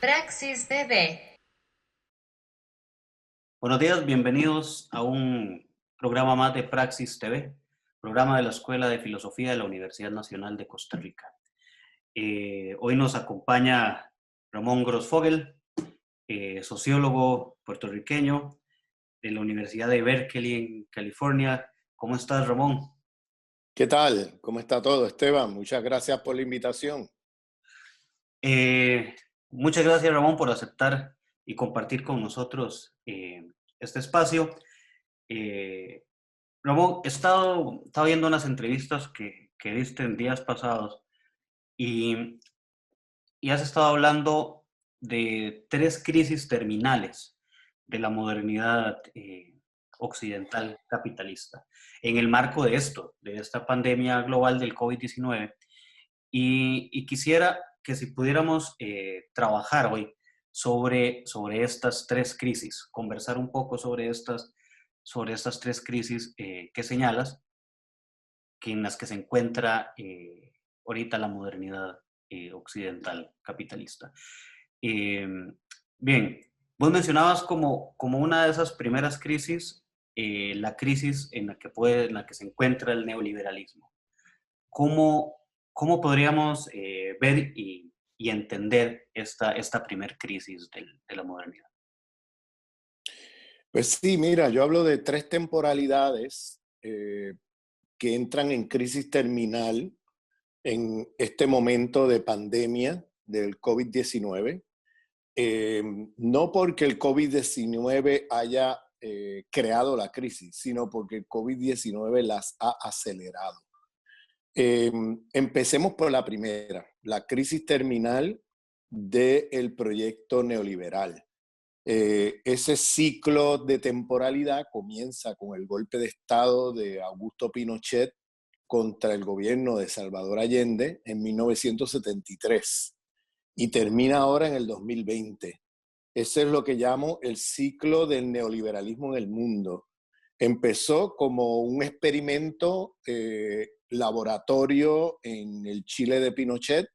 Praxis DB. Buenos días, bienvenidos a un programa más de Praxis TV, programa de la Escuela de Filosofía de la Universidad Nacional de Costa Rica. Hoy nos acompaña Ramón Grossfogel, sociólogo puertorriqueño de la Universidad de Berkeley en California. ¿Cómo estás, Ramón? ¿Qué tal? ¿Cómo está todo, Esteban? Muchas gracias por la invitación. Muchas gracias, Ramón, por aceptar y compartir con nosotros este espacio. Eh, Ramón, estado viendo unas entrevistas que diste en días pasados y, y has estado hablando de tres crisis terminales de la modernidad occidental capitalista en el marco de de esta pandemia global del COVID-19. Y quisiera que si pudiéramos trabajar hoy sobre estas tres crisis, conversar un poco sobre estas tres crisis que señalas, que en las que se encuentra ahorita la modernidad occidental capitalista. Eh, Bien, vos mencionabas como una de esas primeras crisis la crisis en la que se encuentra el neoliberalismo. ¿Cómo, cómo podríamos ver y entender esta primer crisis de la modernidad? Pues sí, mira, yo hablo de tres temporalidades que entran en crisis terminal en este momento de pandemia del COVID-19. No porque el COVID-19 haya creado la crisis, sino porque el COVID-19 las ha acelerado. Empecemos por la primera, la crisis terminal del proyecto neoliberal. Ese ciclo de temporalidad comienza con el golpe de Estado de Augusto Pinochet contra el gobierno de Salvador Allende en 1973 y termina ahora en el 2020. Ese es lo que llamo el ciclo del neoliberalismo en el mundo. Empezó como un experimento laboratorio en el Chile de Pinochet,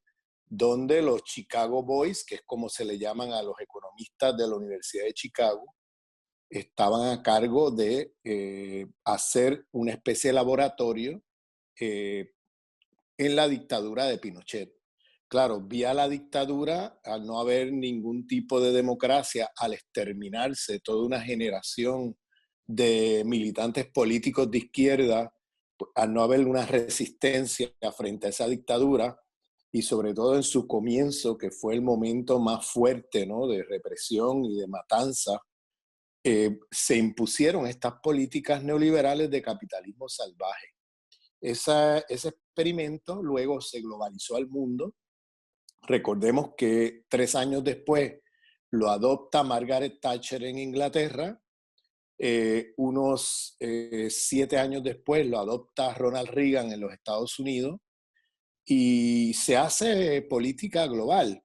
donde los Chicago Boys, que es como se le llaman a los economistas de la Universidad de Chicago, estaban a cargo de hacer una especie de laboratorio eh, en la dictadura de Pinochet. Claro, vía la dictadura, al no haber ningún tipo de democracia, al exterminarse toda una generación de militantes políticos de izquierda, al no haber una resistencia frente a esa dictadura, y sobre todo en su comienzo, que fue el momento más fuerte, ¿no?, de represión y de matanza, se impusieron estas políticas neoliberales de capitalismo salvaje. Ese experimento luego se globalizó al mundo. Recordemos que 3 años después lo adopta Margaret Thatcher en Inglaterra, unos 7 años después lo adopta Ronald Reagan en los Estados Unidos y se hace política global.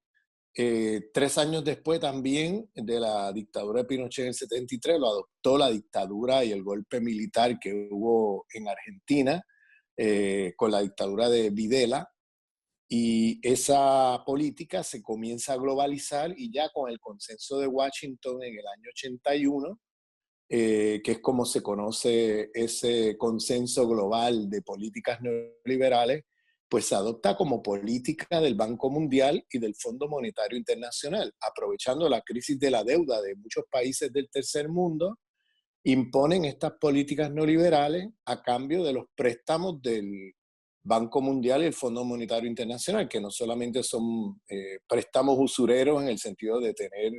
3 años después también de la dictadura de Pinochet en el 73 lo adoptó la dictadura y el golpe militar que hubo en Argentina con la dictadura de Videla. Y esa política se comienza a globalizar y ya con el consenso de Washington en el año 81, que es como se conoce ese consenso global de políticas neoliberales, pues se adopta como política del Banco Mundial y del Fondo Monetario Internacional, aprovechando la crisis de la deuda de muchos países del tercer mundo, imponen estas políticas neoliberales a cambio de los préstamos del Banco Mundial y el Fondo Monetario Internacional, que no solamente son préstamos usureros en el sentido de tener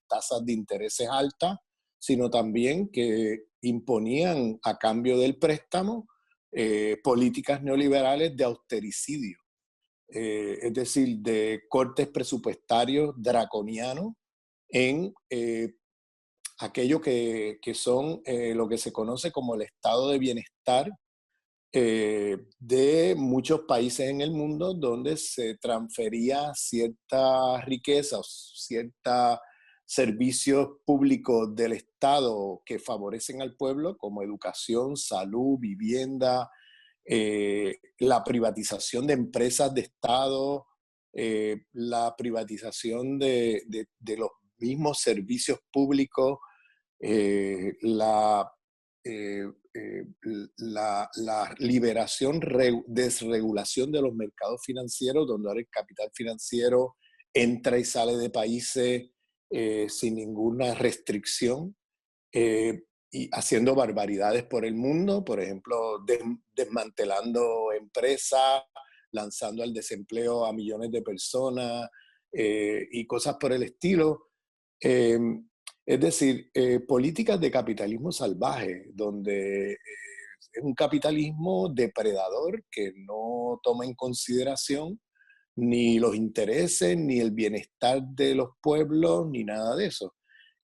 tasas de intereses altas, sino también que imponían a cambio del préstamo políticas neoliberales de austericidio, es decir, de cortes presupuestarios draconianos en aquello que son lo que se conoce como el estado de bienestar de muchos países en el mundo donde se transfería cierta riqueza o ciertos servicios públicos del Estado que favorecen al pueblo, como educación, salud, vivienda, la privatización de empresas de Estado, la privatización de los mismos servicios públicos, la, eh, eh, la liberación, desregulación de los mercados financieros, donde ahora el capital financiero entra y sale de países sin ninguna restricción, y haciendo barbaridades por el mundo, por ejemplo, desmantelando empresas, lanzando al desempleo a millones de personas y cosas por el estilo. Eh, es decir, políticas de capitalismo salvaje, donde es un capitalismo depredador que no toma en consideración ni los intereses, ni el bienestar de los pueblos, ni nada de eso.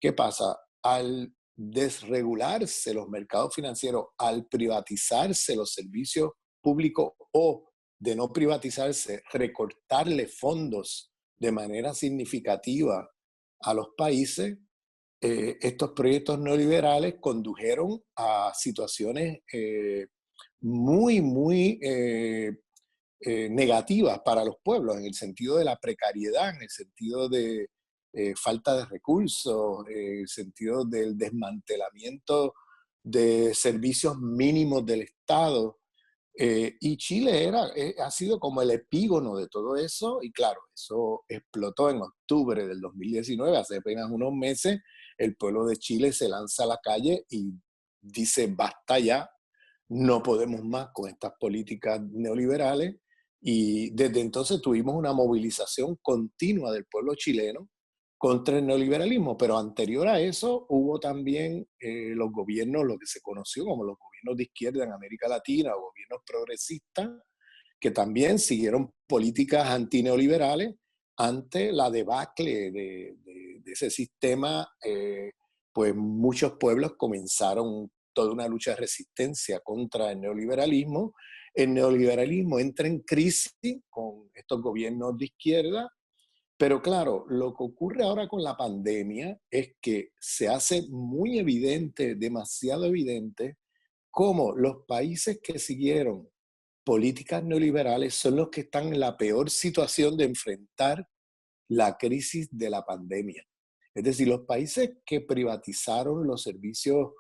¿Qué pasa? Al desregularse los mercados financieros, al privatizarse los servicios públicos o de no privatizarse, recortarle fondos de manera significativa a los países, estos proyectos neoliberales condujeron a situaciones muy negativas para los pueblos, en el sentido de la precariedad, en el sentido de falta de recursos, en el sentido del desmantelamiento de servicios mínimos del Estado. Y Chile ha sido como el epígono de todo eso, y claro, eso explotó en octubre del 2019, hace apenas unos meses. El pueblo de Chile se lanza a la calle y dice: basta ya, no podemos más con estas políticas neoliberales. Y desde entonces tuvimos una movilización continua del pueblo chileno contra el neoliberalismo, pero anterior a eso hubo también los gobiernos, lo que se conoció como los gobiernos de izquierda en América Latina, o gobiernos progresistas, que también siguieron políticas antineoliberales ante la debacle de ese sistema. Pues muchos pueblos comenzaron toda una lucha de resistencia contra el neoliberalismo. El neoliberalismo entra en crisis con estos gobiernos de izquierda, pero claro, lo que ocurre ahora con la pandemia es que se hace muy evidente, demasiado evidente, cómo los países que siguieron políticas neoliberales son los que están en la peor situación de enfrentar la crisis de la pandemia. Es decir, los países que privatizaron los servicios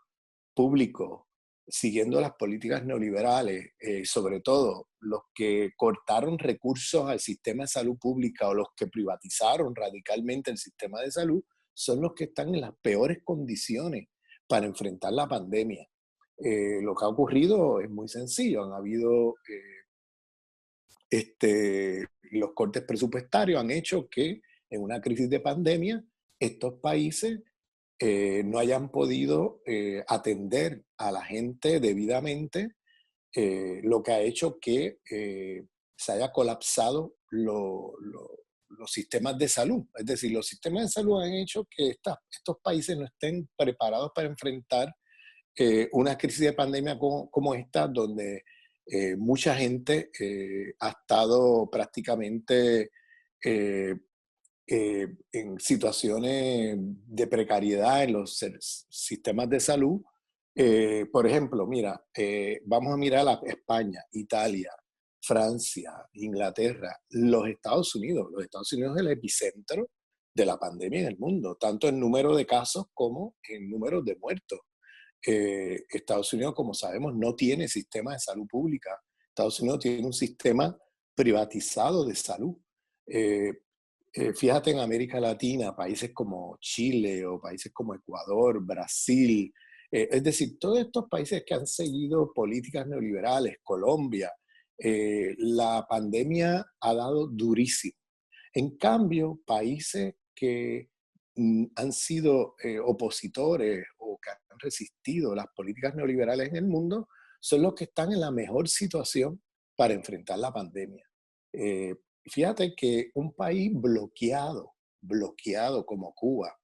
públicos siguiendo las políticas neoliberales, sobre todo los que cortaron recursos al sistema de salud pública o los que privatizaron radicalmente el sistema de salud, son los que están en las peores condiciones para enfrentar la pandemia. Lo que ha ocurrido es muy sencillo. Han habido los cortes presupuestarios, han hecho que en una crisis de pandemia estos países no hayan podido atender a la gente debidamente, lo que ha hecho que se haya colapsado los sistemas de salud. Es decir, los sistemas de salud han hecho que estos países no estén preparados para enfrentar una crisis de pandemia como esta, donde mucha gente ha estado prácticamente eh, en situaciones de precariedad en los sistemas de salud. Por ejemplo, mira, vamos a mirar a España, Italia, Francia, Inglaterra, los Estados Unidos. Los Estados Unidos es el epicentro de la pandemia en el mundo, tanto en número de casos como en números de muertos. Estados Unidos, como sabemos, no tiene sistema de salud pública. Estados Unidos tiene un sistema privatizado de salud. Eh, Fíjate en América Latina, países como Chile o países como Ecuador, Brasil, es decir, todos estos países que han seguido políticas neoliberales, Colombia, la pandemia ha dado durísimo. En cambio, países que han sido opositores o que han resistido las políticas neoliberales en el mundo son los que están en la mejor situación para enfrentar la pandemia. Eh, Fíjate que un país bloqueado como Cuba,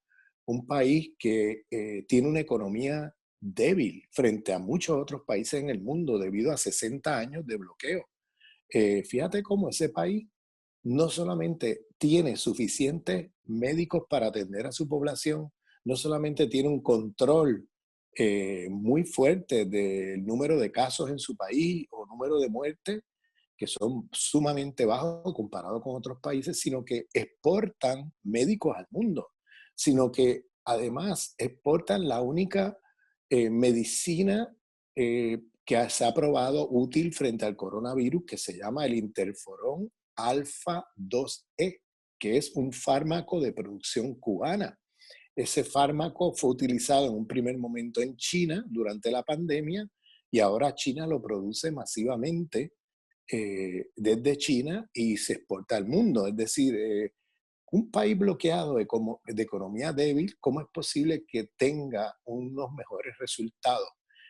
un país que tiene una economía débil frente a muchos otros países en el mundo debido a 60 años de bloqueo. Fíjate cómo ese país no solamente tiene suficientes médicos para atender a su población, no solamente tiene un control muy fuerte del número de casos en su país o número de muertes, que son sumamente bajos comparado con otros países, sino que exportan médicos al mundo, sino que además exportan la única medicina se ha probado útil frente al coronavirus, que se llama el interferón alfa 2E, que es un fármaco de producción cubana. Ese fármaco fue utilizado en un primer momento en China durante la pandemia y ahora China lo produce masivamente desde China y se exporta al mundo. Es decir, un país bloqueado de economía débil, ¿cómo es posible que tenga unos mejores resultados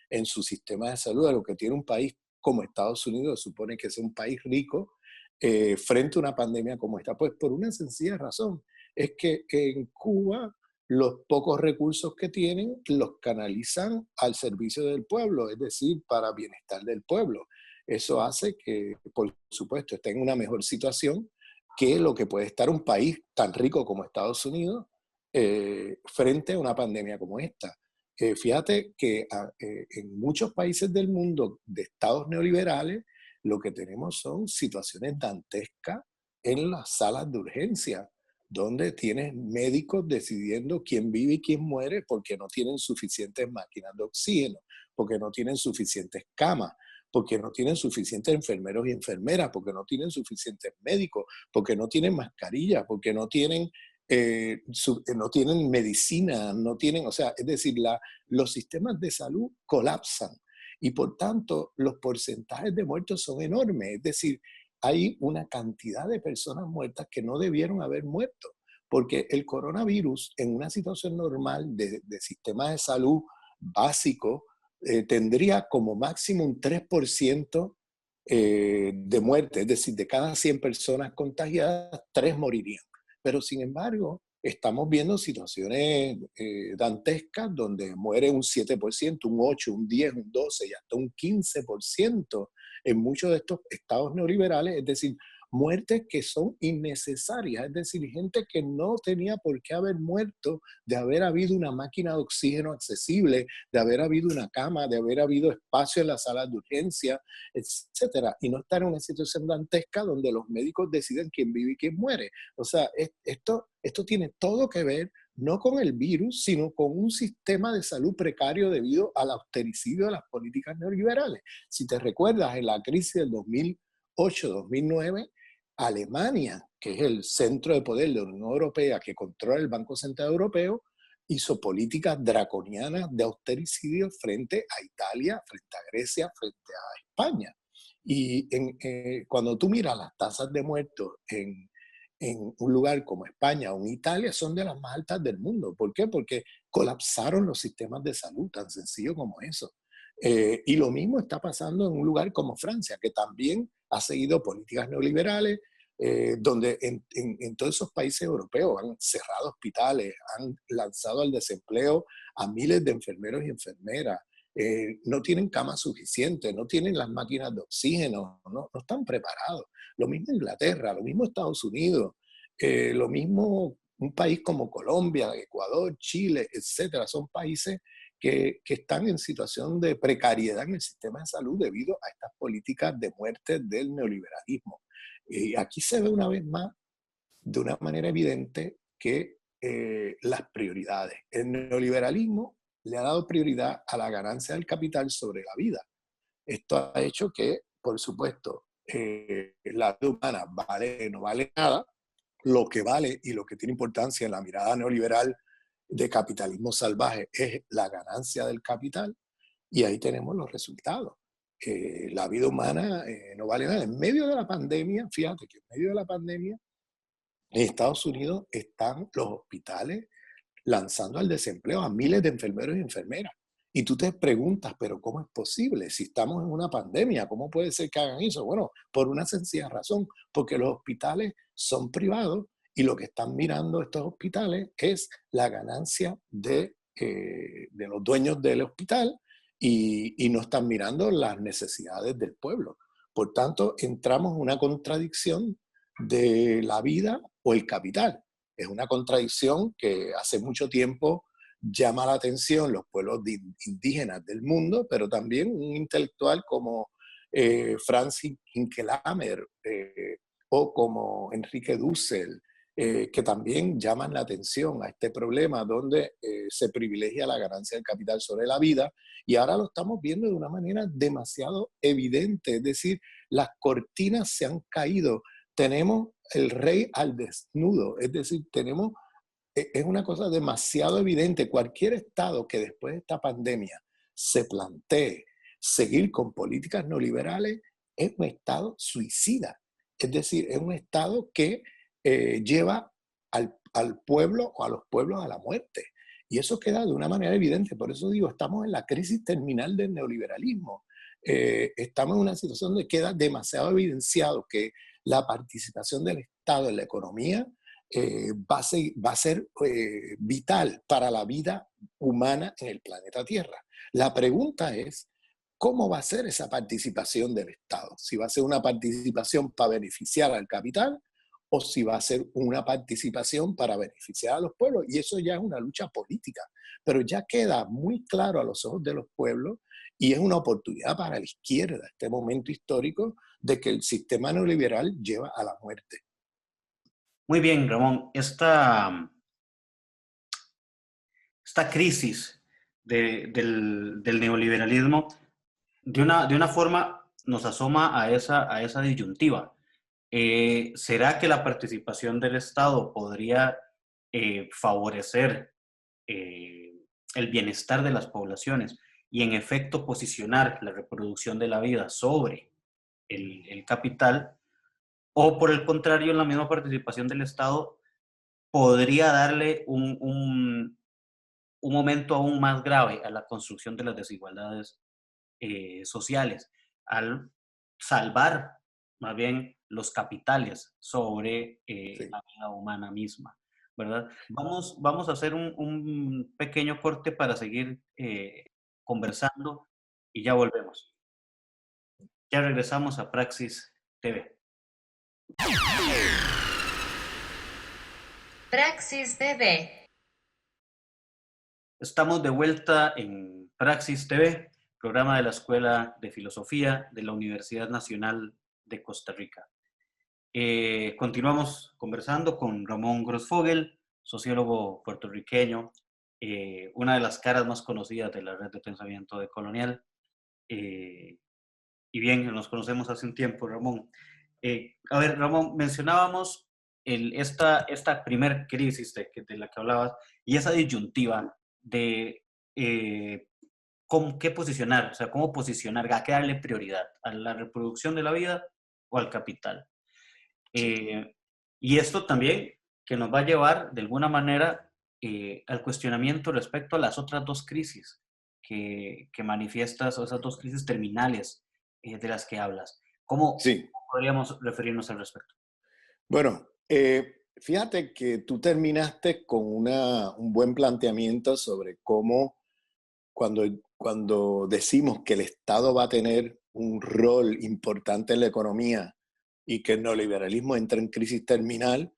en su sistema de salud de lo que tiene un país como Estados Unidos? Supone que es un país rico frente a una pandemia como esta. Pues por una sencilla razón, es que en Cuba los pocos recursos que tienen los canalizan al servicio del pueblo, es decir, para bienestar del pueblo. Eso hace que, por supuesto, esté en una mejor situación que lo que puede estar un país tan rico como Estados Unidos frente a una pandemia como esta. Fíjate que en muchos países del mundo de estados neoliberales lo que tenemos son situaciones dantescas en las salas de urgencia, donde tienes médicos decidiendo quién vive y quién muere porque no tienen suficientes máquinas de oxígeno, porque no tienen suficientes camas, porque no tienen suficientes enfermeros y enfermeras, porque no tienen suficientes médicos, porque no tienen mascarillas, porque no tienen medicina, no tienen, o sea, es decir, los sistemas de salud colapsan y por tanto los porcentajes de muertos son enormes, es decir, hay una cantidad de personas muertas que no debieron haber muerto, porque el coronavirus en una situación normal de sistemas de salud básico tendría como máximo un 3% de muerte, es decir, de cada 100 personas contagiadas, 3 morirían. Pero sin embargo, estamos viendo situaciones dantescas donde muere un 7%, un 8%, un 10%, un 12% y hasta un 15% en muchos de estos estados neoliberales, es decir, muertes que son innecesarias, es decir, gente que no tenía por qué haber muerto de haber habido una máquina de oxígeno accesible, de haber habido una cama, de haber habido espacio en las salas de urgencia, etcétera, y no estar en una situación dantesca donde los médicos deciden quién vive y quién muere. O sea, esto tiene todo que ver no con el virus, sino con un sistema de salud precario debido al austericidio de las políticas neoliberales. Si te recuerdas, en la crisis del 2008-2009, Alemania, que es el centro de poder de la Unión Europea que controla el Banco Central Europeo, hizo políticas draconianas de austericidio frente a Italia, frente a Grecia, frente a España. Y cuando tú miras las tasas de muertos en un lugar como España o en Italia, son de las más altas del mundo. ¿Por qué? Porque colapsaron los sistemas de salud, tan sencillo como eso. Y lo mismo está pasando en un lugar como Francia, que también ha seguido políticas neoliberales, donde en todos esos países europeos han cerrado hospitales, han lanzado al desempleo a miles de enfermeros y enfermeras, no tienen camas suficientes, no tienen las máquinas de oxígeno, no están preparados. Lo mismo Inglaterra, lo mismo Estados Unidos, lo mismo un país como Colombia, Ecuador, Chile, etcétera. Son países que están en situación de precariedad en el sistema de salud debido a estas políticas de muerte del neoliberalismo. Y aquí se ve una vez más, de una manera evidente, que las prioridades. El neoliberalismo le ha dado prioridad a la ganancia del capital sobre la vida. Esto ha hecho que, por supuesto, la vida humana no vale nada. Lo que vale y lo que tiene importancia en la mirada neoliberal de capitalismo salvaje es la ganancia del capital, y ahí tenemos los resultados. La vida humana no vale nada. En medio de la pandemia, fíjate que en medio de la pandemia, en Estados Unidos están los hospitales lanzando al desempleo a miles de enfermeros y enfermeras. Y tú te preguntas, pero ¿cómo es posible? Si estamos en una pandemia, ¿cómo puede ser que hagan eso? Bueno, por una sencilla razón, porque los hospitales son privados y lo que están mirando estos hospitales es la ganancia de los dueños del hospital y no están mirando las necesidades del pueblo. Por tanto, entramos en una contradicción de la vida o el capital. Es una contradicción que hace mucho tiempo llama la atención los pueblos indígenas del mundo, pero también un intelectual como Francis Hinkelamer o como Enrique Dussel, que también llaman la atención a este problema donde se privilegia la ganancia del capital sobre la vida, y ahora lo estamos viendo de una manera demasiado evidente, es decir, las cortinas se han caído, tenemos el rey al desnudo, es decir, tenemos, es una cosa demasiado evidente, cualquier estado que después de esta pandemia se plantee seguir con políticas neoliberales es un estado suicida, es decir, es un estado que lleva al pueblo o a los pueblos a la muerte. Y eso queda de una manera evidente. Por eso digo, estamos en la crisis terminal del neoliberalismo. Estamos en una situación donde queda demasiado evidenciado que la participación del Estado en la economía va a ser vital para la vida humana en el planeta Tierra. La pregunta es, ¿cómo va a ser esa participación del Estado? Si va a ser una participación para beneficiar al capital o si va a ser una participación para beneficiar a los pueblos. Y eso ya es una lucha política, pero ya queda muy claro a los ojos de los pueblos y es una oportunidad para la izquierda, este momento histórico de que el sistema neoliberal lleva a la muerte. Muy bien, Ramón. Esta crisis del neoliberalismo, de una forma, nos asoma a esa disyuntiva. ¿Será que la participación del Estado podría favorecer el bienestar de las poblaciones y en efecto posicionar la reproducción de la vida sobre el capital? ¿O por el contrario, la misma participación del Estado podría darle un momento aún más grave a la construcción de las desigualdades sociales, al salvar más bien los capitales sobre Sí. la vida humana misma, ¿verdad? Vamos a hacer un pequeño corte para seguir conversando y ya volvemos. Ya regresamos a Praxis TV. Praxis TV. Estamos de vuelta en Praxis TV, programa de la Escuela de Filosofía de la Universidad Nacional de Costa Rica. Continuamos conversando con Ramón Grossfogel, sociólogo puertorriqueño, una de las caras más conocidas de la red de pensamiento decolonial. Y bien, nos conocemos hace un tiempo, Ramón. A ver, Ramón, mencionábamos esta primer crisis de la que hablabas y esa disyuntiva de qué posicionar, o sea, cómo posicionar, a qué darle prioridad, a la reproducción de la vida o al capital. Y esto también que nos va a llevar de alguna manera al cuestionamiento respecto a las otras dos crisis que manifiestas, o esas dos crisis terminales de las que hablas. ¿Cómo Sí. podríamos referirnos al respecto? Bueno, fíjate que tú terminaste con un buen planteamiento sobre cómo cuando decimos que el Estado va a tener un rol importante en la economía y que el neoliberalismo entra en crisis terminal,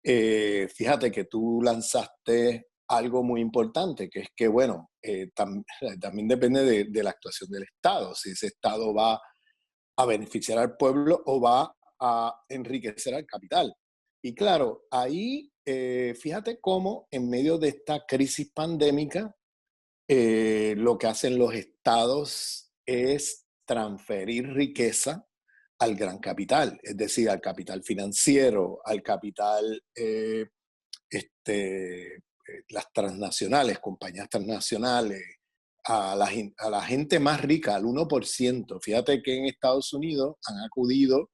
fíjate que tú lanzaste algo muy importante, que es que, bueno, también depende de la actuación del Estado, si ese Estado va a beneficiar al pueblo o va a enriquecer al capital. Y claro, ahí fíjate cómo en medio de esta crisis pandémica, lo que hacen los estados es transferir riqueza al gran capital, es decir, al capital financiero, al capital, las transnacionales, compañías transnacionales, a la gente más rica, al 1%. Fíjate que en Estados Unidos han acudido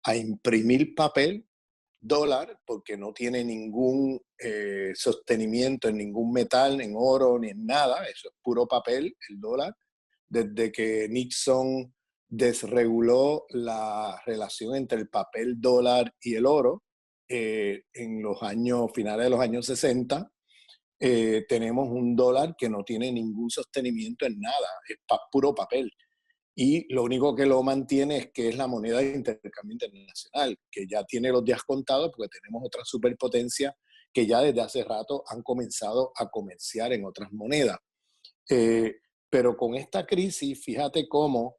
a imprimir papel, dólar, porque no tiene ningún sostenimiento en ningún metal, en oro, ni en nada, eso es puro papel, el dólar. Desde que Nixon desreguló la relación entre el papel dólar y el oro, en los años finales de los años 60, tenemos un dólar que no tiene ningún sostenimiento en nada, es puro papel. Y lo único que lo mantiene es que es la moneda de intercambio internacional, que ya tiene los días contados porque tenemos otras superpotencias que ya desde hace rato han comenzado a comerciar en otras monedas. Eh, pero con esta crisis, fíjate cómo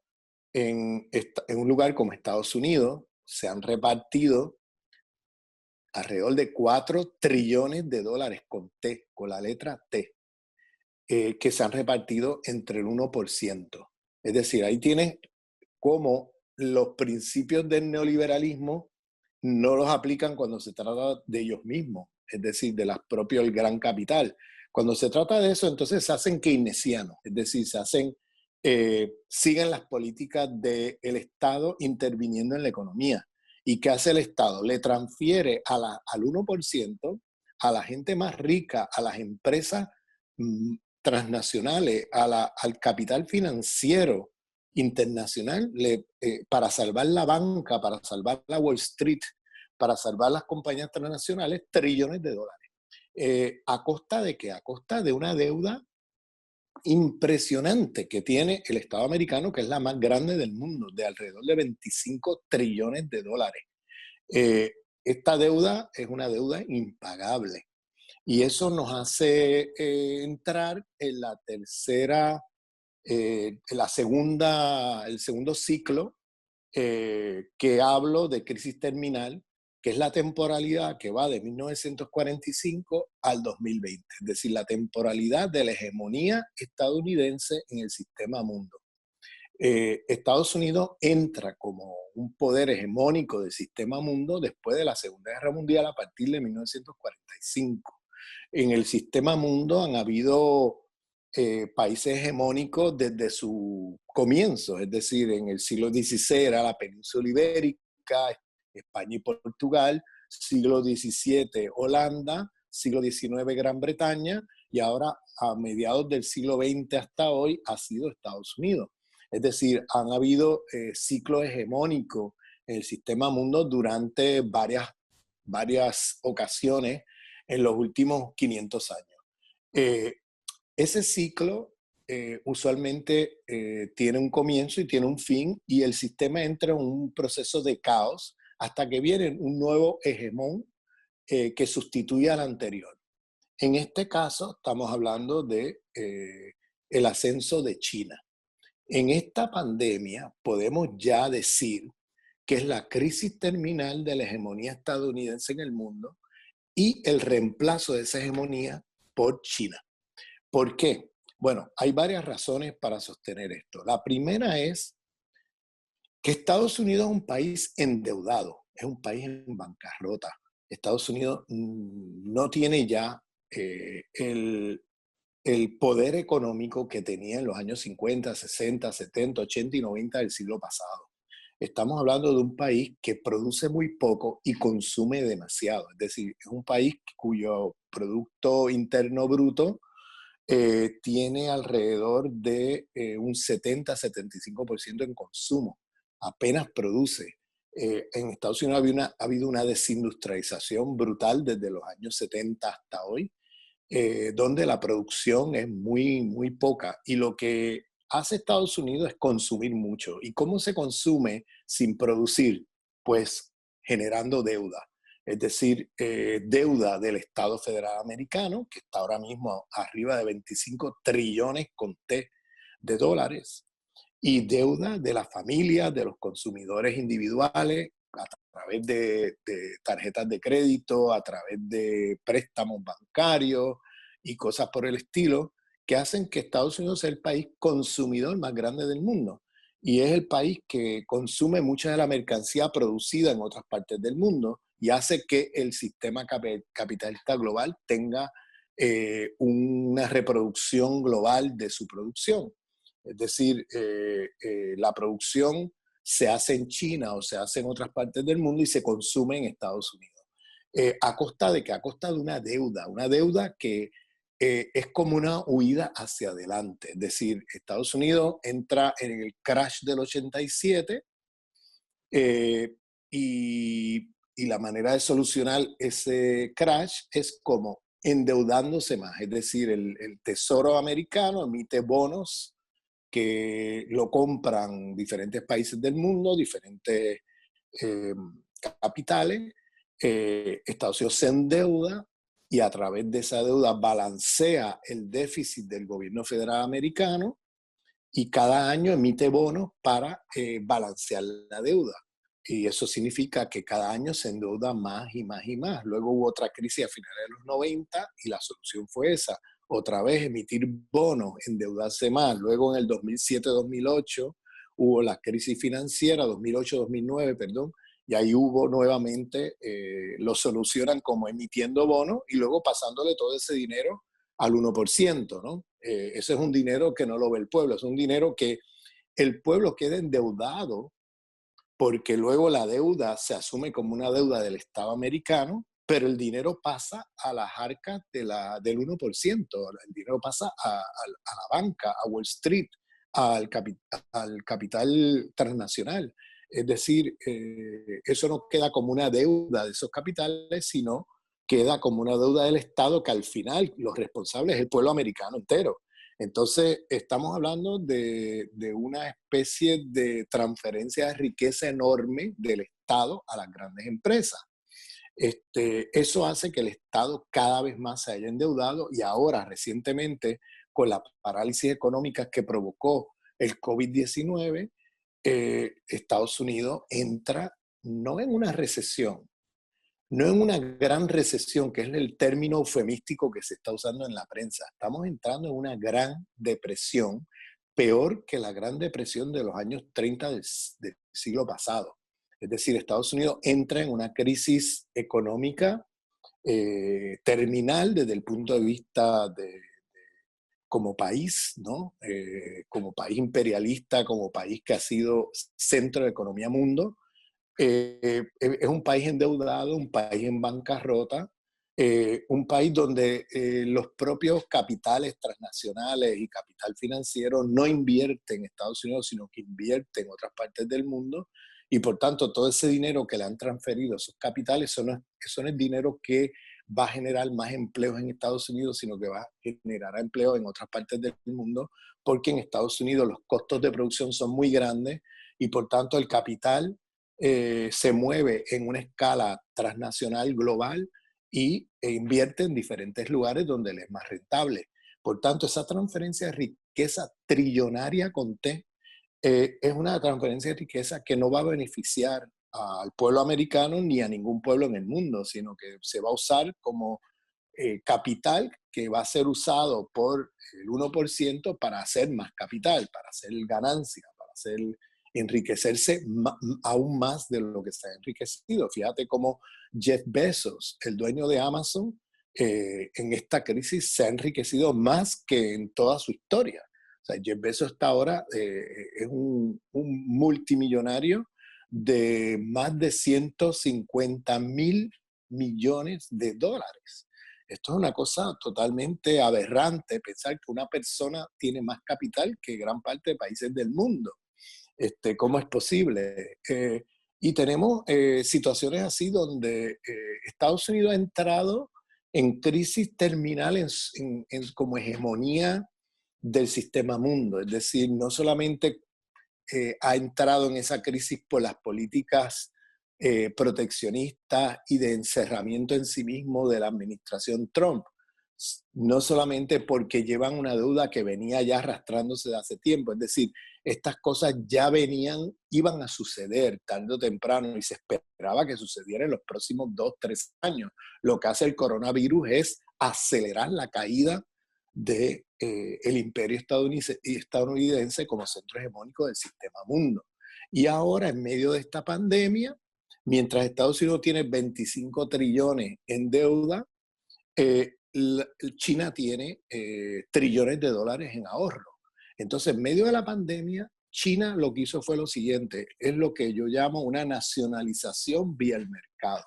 en un lugar como Estados Unidos se han repartido alrededor de 4 trillones de dólares con T, con la letra T, que se han repartido entre el 1%. Es decir, ahí tienes cómo los principios del neoliberalismo no los aplican cuando se trata de ellos mismos, es decir, de las propias del gran capital. Cuando se trata de eso, entonces se hacen keynesianos, es decir, siguen las políticas del Estado interviniendo en la economía. ¿Y qué hace el Estado? Le transfiere al 1%, a la gente más rica, a las empresas transnacionales, al capital financiero internacional, para salvar la banca, para salvar la Wall Street, para salvar las compañías transnacionales, trillones de dólares. ¿A costa de qué? A costa de una deuda impresionante que tiene el Estado americano, que es la más grande del mundo, de alrededor de 25 trillones de dólares. Esta deuda es una deuda impagable. Y eso nos hace entrar en la tercera, el segundo ciclo que hablo de crisis terminal, que es la temporalidad que va de 1945 al 2020, es decir, la temporalidad de la hegemonía estadounidense en el sistema mundo. Estados Unidos entra como un poder hegemónico del sistema mundo después de la Segunda Guerra Mundial a partir de 1945. En el sistema mundo han habido países hegemónicos desde su comienzo, es decir, en el siglo XVI era la península ibérica, España y Portugal, siglo XVII Holanda, siglo XIX Gran Bretaña y ahora a mediados del siglo XX hasta hoy ha sido Estados Unidos. Es decir, han habido ciclos hegemónicos en el sistema mundo durante varias ocasiones en los últimos 500 años. Ese ciclo usualmente tiene un comienzo y tiene un fin, y el sistema entra en un proceso de caos hasta que viene un nuevo hegemón que sustituye al anterior. En este caso estamos hablando de el ascenso de China. En esta pandemia podemos ya decir que es la crisis terminal de la hegemonía estadounidense en el mundo y el reemplazo de esa hegemonía por China. ¿Por qué? Bueno, hay varias razones para sostener esto. La primera es que Estados Unidos es un país endeudado, es un país en bancarrota. Estados Unidos no tiene ya el poder económico que tenía en los años 50, 60, 70, 80 y 90 del siglo pasado. Estamos hablando de un país que produce muy poco y consume demasiado. Es decir, es un país cuyo Producto Interno Bruto tiene alrededor de un 70-75% en consumo. Apenas produce. En Estados Unidos ha habido una desindustrialización brutal desde los años 70 hasta hoy, donde la producción es muy poca. Y lo que hace Estados Unidos es consumir mucho. ¿Y cómo se consume sin producir? Pues generando deuda. Es decir, deuda del Estado Federal Americano, que está ahora mismo arriba de 25 trillones con T de dólares, y deuda de las familias, de los consumidores individuales, a través de tarjetas de crédito, a través de préstamos bancarios y cosas por el estilo, que hacen que Estados Unidos sea el país consumidor más grande del mundo. Y es el país que consume mucha de la mercancía producida en otras partes del mundo y hace que el sistema capitalista global tenga una reproducción global de su producción. Es decir, la producción se hace en China o se hace en otras partes del mundo y se consume en Estados Unidos. ¿A costa de qué? A costa de una deuda que es como una huida hacia adelante. Es decir, Estados Unidos entra en el crash del 87 y la manera de solucionar ese crash es como endeudándose más. Es decir, el Tesoro americano emite bonos que lo compran diferentes países del mundo, diferentes eh, capitales. Estados Unidos se endeuda y a través de esa deuda balancea el déficit del gobierno federal americano y cada año emite bonos para balancear la deuda. Y eso significa que cada año se endeuda más y más y más. Luego hubo otra crisis a finales de los 90 y la solución fue esa. Otra vez emitir bonos, endeudarse más. Luego en el 2007-2008 hubo la crisis financiera, 2008-2009, perdón, y ahí hubo nuevamente, lo solucionan como emitiendo bonos y luego pasándole todo ese dinero al 1%, ¿no? Ese es un dinero que no lo ve el pueblo, es un dinero que el pueblo queda endeudado porque luego la deuda se asume como una deuda del Estado americano, pero el dinero pasa a las arcas del 1%, el dinero pasa a la banca, a Wall Street, al, al capital transnacional. Es decir, eso no queda como una deuda de esos capitales, sino queda como una deuda del Estado que al final los responsables es el pueblo americano entero. Entonces, estamos hablando de una especie de transferencia de riqueza enorme del Estado a las grandes empresas. Eso hace que el Estado cada vez más se haya endeudado y ahora recientemente con la parálisis económica que provocó el COVID-19, Estados Unidos entra no en una recesión, no en una gran recesión, que es el término eufemístico que se está usando en la prensa. Estamos entrando en una gran depresión, peor que la gran depresión de los años 30 del siglo pasado. Es decir, Estados Unidos entra en una crisis económica terminal desde el punto de vista como país, ¿no? Como país imperialista, como país que ha sido centro de economía mundo. Es un país endeudado, un país en bancarrota, un país donde los propios capitales transnacionales y capital financiero no invierten en Estados Unidos, sino que invierten en otras partes del mundo. Y por tanto, todo ese dinero que le han transferido a esos capitales, eso no es dinero que va a generar más empleos en Estados Unidos, sino que va a generar empleo en otras partes del mundo, porque en Estados Unidos los costos de producción son muy grandes y por tanto el capital se mueve en una escala transnacional global e invierte en diferentes lugares donde le es más rentable. Por tanto, esa transferencia de riqueza trillonaria con T es una transferencia de riqueza que no va a beneficiar al pueblo americano ni a ningún pueblo en el mundo, sino que se va a usar como capital que va a ser usado por el 1% para hacer más capital, para hacer ganancia, para hacer enriquecerse aún más de lo que se ha enriquecido. Fíjate cómo Jeff Bezos, el dueño de Amazon, en esta crisis se ha enriquecido más que en toda su historia. O sea, Jeff Bezos hasta ahora es un multimillonario de más de 150.000 millones de dólares. Esto es una cosa totalmente aberrante, pensar que una persona tiene más capital que gran parte de países del mundo. ¿Cómo es posible? Y tenemos situaciones así donde Estados Unidos ha entrado en crisis terminal como hegemonía del sistema mundo. Es decir, no solamente ha entrado en esa crisis por las políticas proteccionistas y de encerramiento en sí mismo de la administración Trump, no solamente porque llevan una deuda que venía ya arrastrándose de hace tiempo, es decir, estas cosas ya iban a suceder tarde o temprano y se esperaba que sucediera en los próximos 2, 3 años. Lo que hace el coronavirus es acelerar la caída del el imperio estadounidense como centro hegemónico del sistema mundo. Y ahora, en medio de esta pandemia, mientras Estados Unidos tiene 25 trillones en deuda, China tiene trillones de dólares en ahorro. Entonces, en medio de la pandemia, China lo que hizo fue lo siguiente, es lo que yo llamo una nacionalización vía el mercado.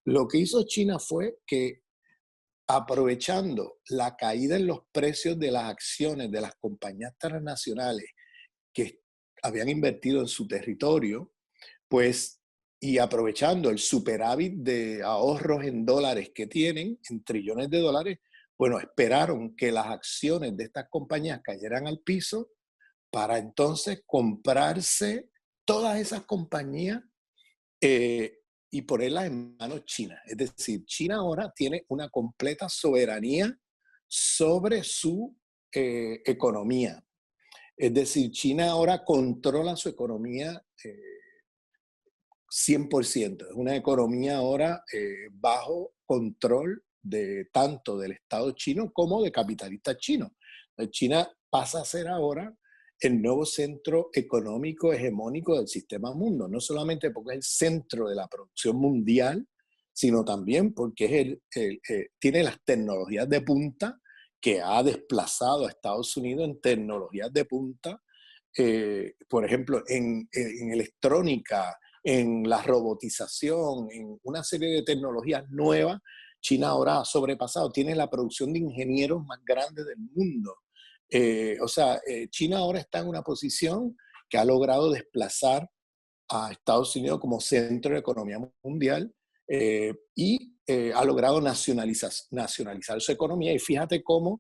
Lo que hizo China fue que, aprovechando la caída en los precios de las acciones de las compañías transnacionales que habían invertido en su territorio, pues, y aprovechando el superávit de ahorros en dólares que tienen, en trillones de dólares, bueno, esperaron que las acciones de estas compañías cayeran al piso para entonces comprarse todas esas compañías eh, y ponerlas en manos chinas. Es decir, China ahora tiene una completa soberanía sobre su economía. Es decir, China ahora controla su economía 100%. Es una economía ahora bajo control de tanto del Estado chino como de capitalistas chinos. China pasa a ser ahora el nuevo centro económico hegemónico del sistema mundo, no solamente porque es el centro de la producción mundial, sino también porque tiene las tecnologías de punta que ha desplazado a Estados Unidos en tecnologías de punta, por ejemplo, en electrónica, en la robotización, en una serie de tecnologías nuevas. China ahora ha sobrepasado, tiene la producción de ingenieros más grande del mundo. China ahora está en una posición que ha logrado desplazar a Estados Unidos como centro de economía mundial, y ha logrado nacionalizar su economía. Y fíjate cómo,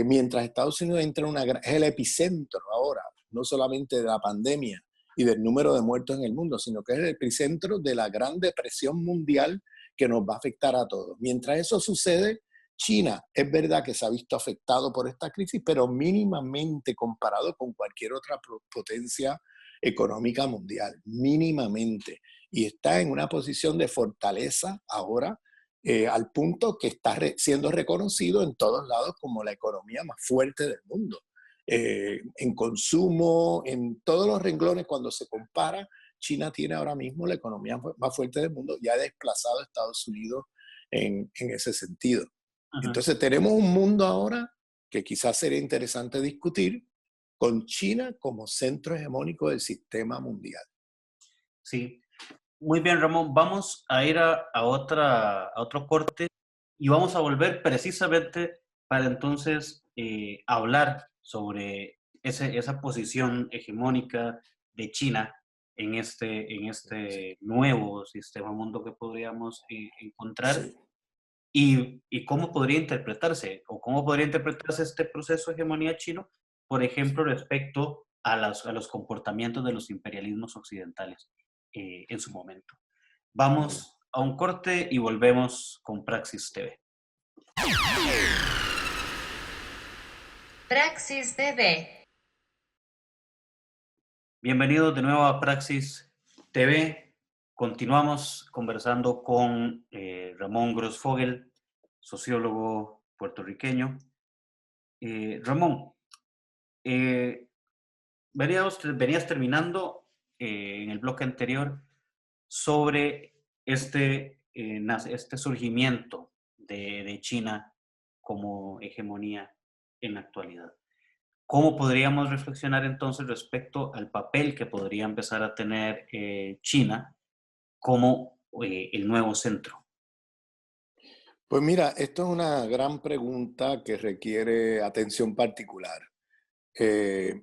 mientras Estados Unidos entra en es el epicentro ahora, no solamente de la pandemia y del número de muertos en el mundo, sino que es el epicentro de la gran depresión mundial que nos va a afectar a todos. Mientras eso sucede, China es verdad que se ha visto afectado por esta crisis, pero mínimamente comparado con cualquier otra potencia económica mundial, mínimamente. Y está en una posición de fortaleza ahora, al punto que está siendo reconocido en todos lados como la economía más fuerte del mundo. En consumo, en todos los renglones, cuando se compara, China tiene ahora mismo la economía más fuerte del mundo y ha desplazado a Estados Unidos en ese sentido. Ajá. Entonces tenemos un mundo ahora que quizás sería interesante discutir, con China como centro hegemónico del sistema mundial. Sí, muy bien, Ramón. Vamos a ir a otro corte y vamos a volver precisamente para entonces hablar sobre esa posición hegemónica de China en este nuevo sistema mundo que podríamos encontrar Sí. y cómo podría interpretarse o cómo podría interpretarse este proceso de hegemonía chino, por ejemplo, respecto a los comportamientos de los imperialismos occidentales en su momento. Vamos a un corte y volvemos con Praxis TV. Praxis TV. Bienvenidos de nuevo a Praxis TV. Continuamos conversando con Ramón Grossfogel, sociólogo puertorriqueño. Ramón, eh, venías terminando en el bloque anterior sobre este surgimiento de China como hegemonía en la actualidad. ¿Cómo podríamos reflexionar entonces respecto al papel que podría empezar a tener China como el nuevo centro? Pues mira, esto es una gran pregunta que requiere atención particular. Eh,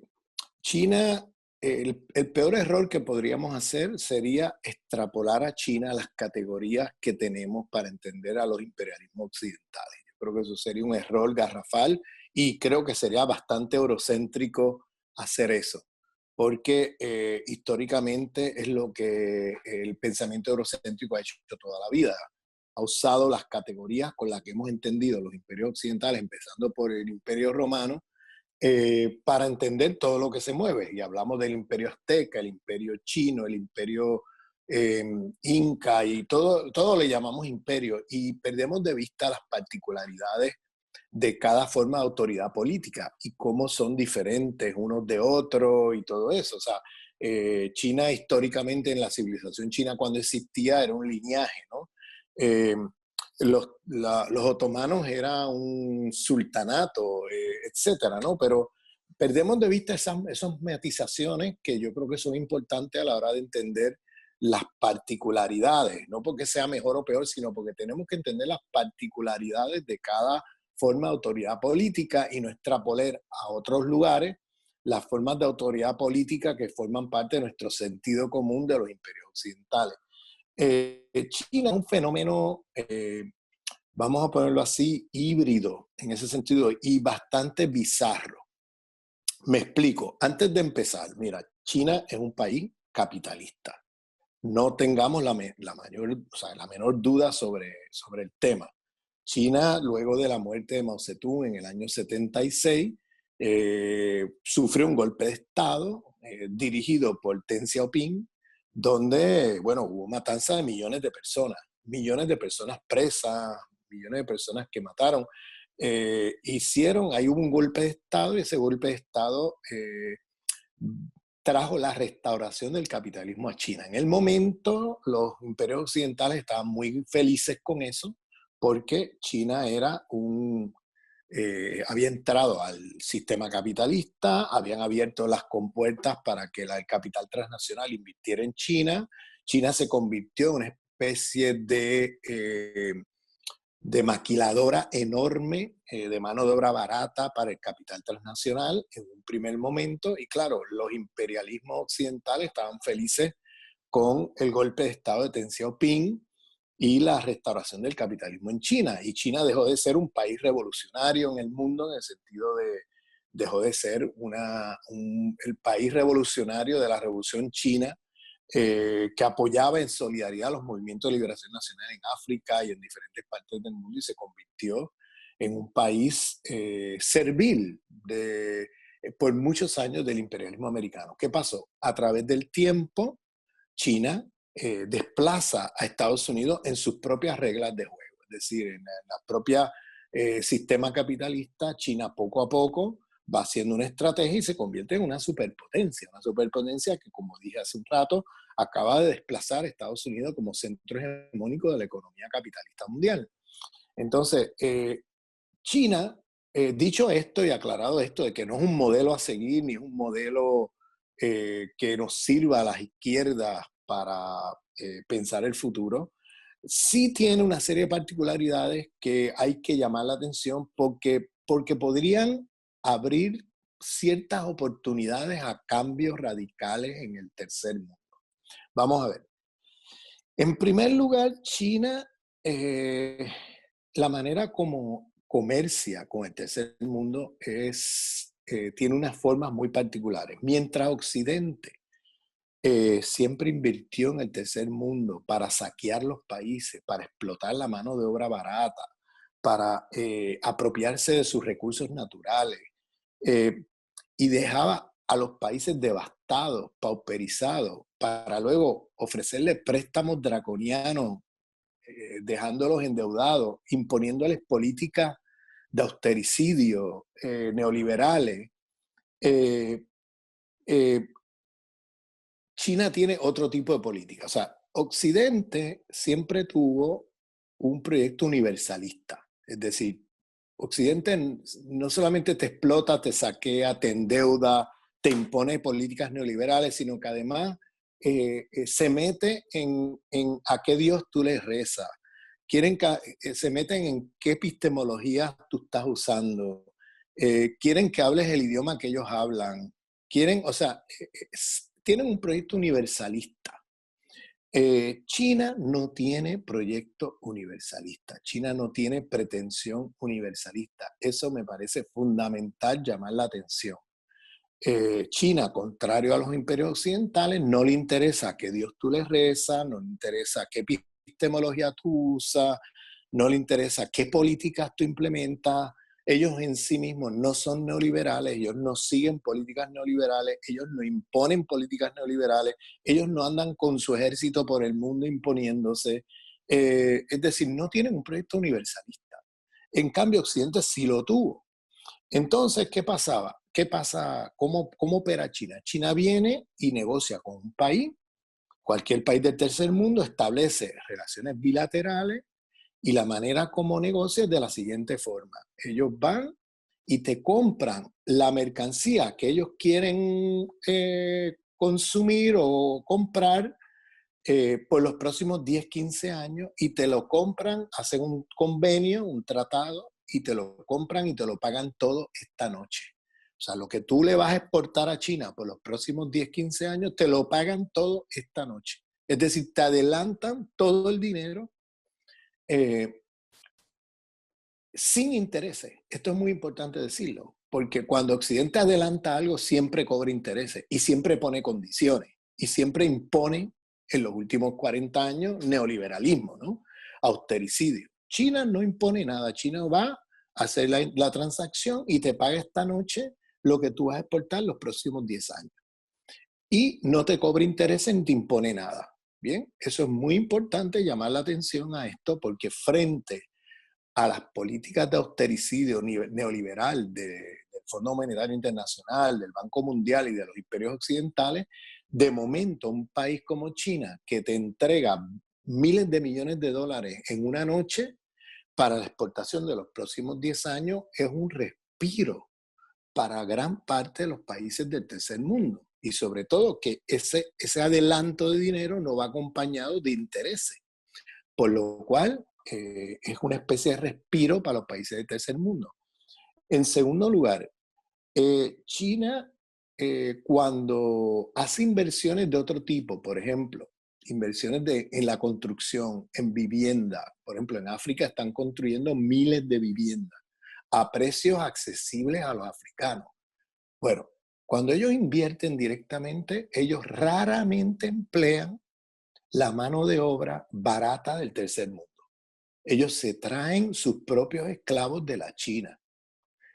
China, el peor error que podríamos hacer sería extrapolar a China las categorías que tenemos para entender a los imperialismos occidentales. Yo creo que eso sería un error garrafal y creo que sería bastante eurocéntrico hacer eso, porque históricamente es lo que el pensamiento eurocéntrico ha hecho toda la vida. Ha usado las categorías con las que hemos entendido los imperios occidentales, empezando por el Imperio Romano, para entender todo lo que se mueve. Y hablamos del imperio azteca, el imperio chino, el imperio eh, inca, y todo le llamamos imperio. Y perdemos de vista las particularidades de cada forma de autoridad política y cómo son diferentes unos de otros y todo eso. O sea, China históricamente, en la civilización china cuando existía, era un lineaje, ¿no? Eh, los otomanos eran un sultanato, etcétera, ¿no? Pero perdemos de vista esas matizaciones que yo creo que son importantes a la hora de entender las particularidades, no porque sea mejor o peor, sino porque tenemos que entender las particularidades de cada forma de autoridad política y no extrapolar a otros lugares las formas de autoridad política que forman parte de nuestro sentido común de los imperios occidentales. China es un fenómeno, vamos a ponerlo así, híbrido en ese sentido y bastante bizarro. Me explico. Antes de empezar, mira, China es un país capitalista. No tengamos la menor duda sobre el tema. China, luego de la muerte de Mao Zedong en el año 76, sufre un golpe de Estado dirigido por Deng Xiaoping, donde, bueno, hubo matanza de millones de personas presas, millones de personas que mataron. Ahí hubo un golpe de Estado y ese golpe de Estado trajo la restauración del capitalismo a China. En el momento, los imperios occidentales estaban muy felices con eso, porque China había entrado al sistema capitalista, habían abierto las compuertas para que el capital transnacional invirtiera en China. China se convirtió en una especie de maquiladora enorme de mano de obra barata para el capital transnacional en un primer momento. Y claro, los imperialismos occidentales estaban felices con el golpe de Estado de Deng Xiaoping y la restauración del capitalismo en China. Y China dejó de ser un país revolucionario en el mundo, en el sentido de dejó de ser el país revolucionario de la Revolución China, que apoyaba en solidaridad los movimientos de liberación nacional en África y en diferentes partes del mundo, y se convirtió en un país servil por muchos años del imperialismo americano. ¿Qué pasó? A través del tiempo, China desplaza a Estados Unidos en sus propias reglas de juego, es decir, en la propia sistema capitalista. China poco a poco va haciendo una estrategia y se convierte en una superpotencia que, como dije hace un rato, acaba de desplazar a Estados Unidos como centro hegemónico de la economía capitalista mundial. Entonces, China, dicho esto y aclarado esto de que no es un modelo a seguir, ni es un modelo que nos sirva a las izquierdas para pensar el futuro, sí tiene una serie de particularidades que hay que llamar la atención porque podrían abrir ciertas oportunidades a cambios radicales en el tercer mundo. Vamos a ver. En primer lugar, China, la manera como comercia con el tercer mundo tiene unas formas muy particulares. Mientras Occidente siempre invirtió en el tercer mundo para saquear los países, para explotar la mano de obra barata, para apropiarse de sus recursos naturales, y dejaba a los países devastados, pauperizados, para luego ofrecerles préstamos draconianos, dejándolos endeudados, imponiéndoles políticas de austericidio, neoliberales. China tiene otro tipo de política. O sea, Occidente siempre tuvo un proyecto universalista. Es decir, Occidente no solamente te explota, te saquea, te endeuda, te impone políticas neoliberales, sino que además se mete en a qué Dios tú les rezas. Se meten en qué epistemología tú estás usando. Quieren que hables el idioma que ellos hablan. O sea, tienen un proyecto universalista. China no tiene proyecto universalista. China no tiene pretensión universalista. Eso me parece fundamental llamar la atención. China, contrario a los imperios occidentales, no le interesa a qué Dios tú le rezas, no le interesa qué epistemología tú usas, no le interesa qué políticas tú implementas. Ellos en sí mismos no son neoliberales, ellos no siguen políticas neoliberales, ellos no imponen políticas neoliberales, ellos no andan con su ejército por el mundo imponiéndose. Es decir, no tienen un proyecto universalista. En cambio, Occidente sí lo tuvo. Entonces, ¿qué pasaba? ¿Qué pasa? ¿Cómo opera China? China viene y negocia con un país, cualquier país del tercer mundo, establece relaciones bilaterales, y la manera como negocia es de la siguiente forma. Ellos van y te compran la mercancía que ellos quieren consumir o comprar por los próximos 10, 15 años, y te lo compran, hacen un convenio, un tratado, y te lo compran y te lo pagan todo esta noche. O sea, lo que tú le vas a exportar a China por los próximos 10, 15 años, te lo pagan todo esta noche. Es decir, te adelantan todo el dinero sin intereses. Esto es muy importante decirlo, porque cuando Occidente adelanta algo, siempre cobra intereses y siempre pone condiciones y siempre impone, en los últimos 40 años, neoliberalismo, ¿no? Austericidio. China no impone nada. China va a hacer la transacción y te paga esta noche lo que tú vas a exportar los próximos 10 años. Y no te cobra intereses ni te impone nada. Bien, eso es muy importante llamar la atención a esto porque frente a las políticas de austericidio neoliberal del Fondo Monetario Internacional, del Banco Mundial y de los imperios occidentales, de momento un país como China que te entrega miles de millones de dólares en una noche para la exportación de los próximos 10 años es un respiro para gran parte de los países del tercer mundo. Y sobre todo que ese adelanto de dinero no va acompañado de intereses, por lo cual es una especie de respiro para los países del tercer mundo. En segundo lugar, China cuando hace inversiones de otro tipo, por ejemplo, inversiones en la construcción, en vivienda, por ejemplo, en África están construyendo miles de viviendas a precios accesibles a los africanos. Bueno, cuando ellos invierten directamente, ellos raramente emplean la mano de obra barata del tercer mundo. Ellos se traen sus propios esclavos de la China.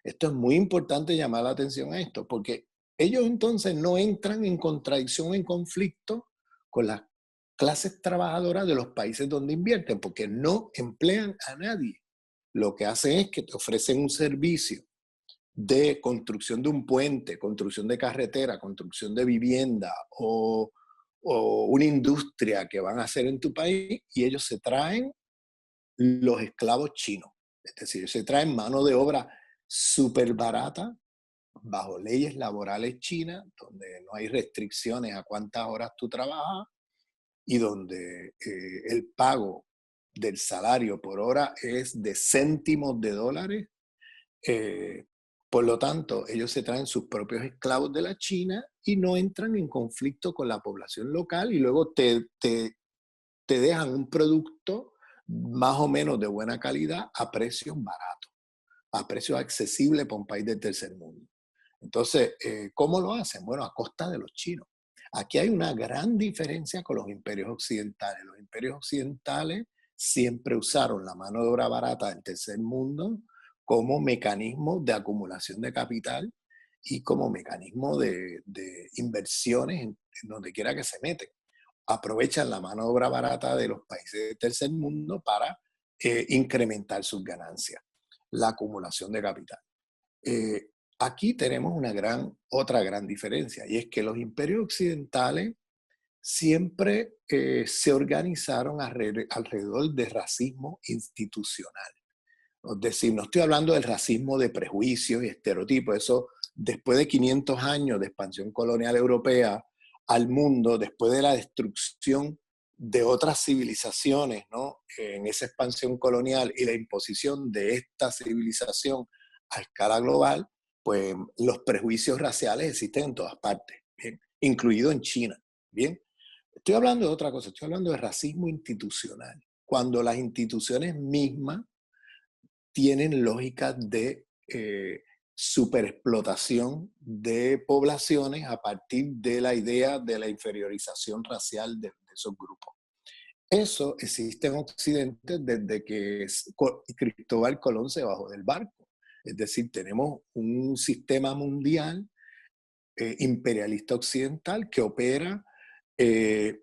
Esto es muy importante llamar la atención a esto, porque ellos entonces no entran en contradicción, en conflicto con las clases trabajadoras de los países donde invierten, porque no emplean a nadie. Lo que hacen es que te ofrecen un servicio de construcción de un puente, construcción de carretera, construcción de vivienda o una industria que van a hacer en tu país y ellos se traen los esclavos chinos. Es decir, se traen mano de obra súper barata bajo leyes laborales chinas, donde no hay restricciones a cuántas horas tú trabajas y donde el pago del salario por hora es de céntimos de dólares. Eh, por lo tanto, ellos se traen sus propios esclavos de la China y no entran en conflicto con la población local y luego te dejan un producto más o menos de buena calidad a precios baratos, a precios accesibles para un país del tercer mundo. Entonces, ¿cómo lo hacen? Bueno, a costa de los chinos. Aquí hay una gran diferencia con los imperios occidentales. Los imperios occidentales siempre usaron la mano de obra barata del tercer mundo como mecanismo de acumulación de capital y como mecanismo de inversiones en donde quiera que se meten. Aprovechan la mano de obra barata de los países del tercer mundo para incrementar sus ganancias, la acumulación de capital. Eh, Aquí tenemos otra gran diferencia, y es que los imperios occidentales siempre se organizaron alrededor de racismo institucional. Es decir, no estoy hablando del racismo de prejuicios y estereotipos, eso después de 500 años de expansión colonial europea al mundo, después de la destrucción de otras civilizaciones, ¿no? En esa expansión colonial y la imposición de esta civilización a escala global, pues los prejuicios raciales existen en todas partes, ¿bien? Incluido en China, ¿bien? Estoy hablando de otra cosa, estoy hablando de racismo institucional, cuando las instituciones mismas tienen lógicas de superexplotación de poblaciones a partir de la idea de la inferiorización racial de esos grupos. Eso existe en Occidente desde que Cristóbal Colón se bajó del barco. Es decir, tenemos un sistema mundial imperialista occidental eh,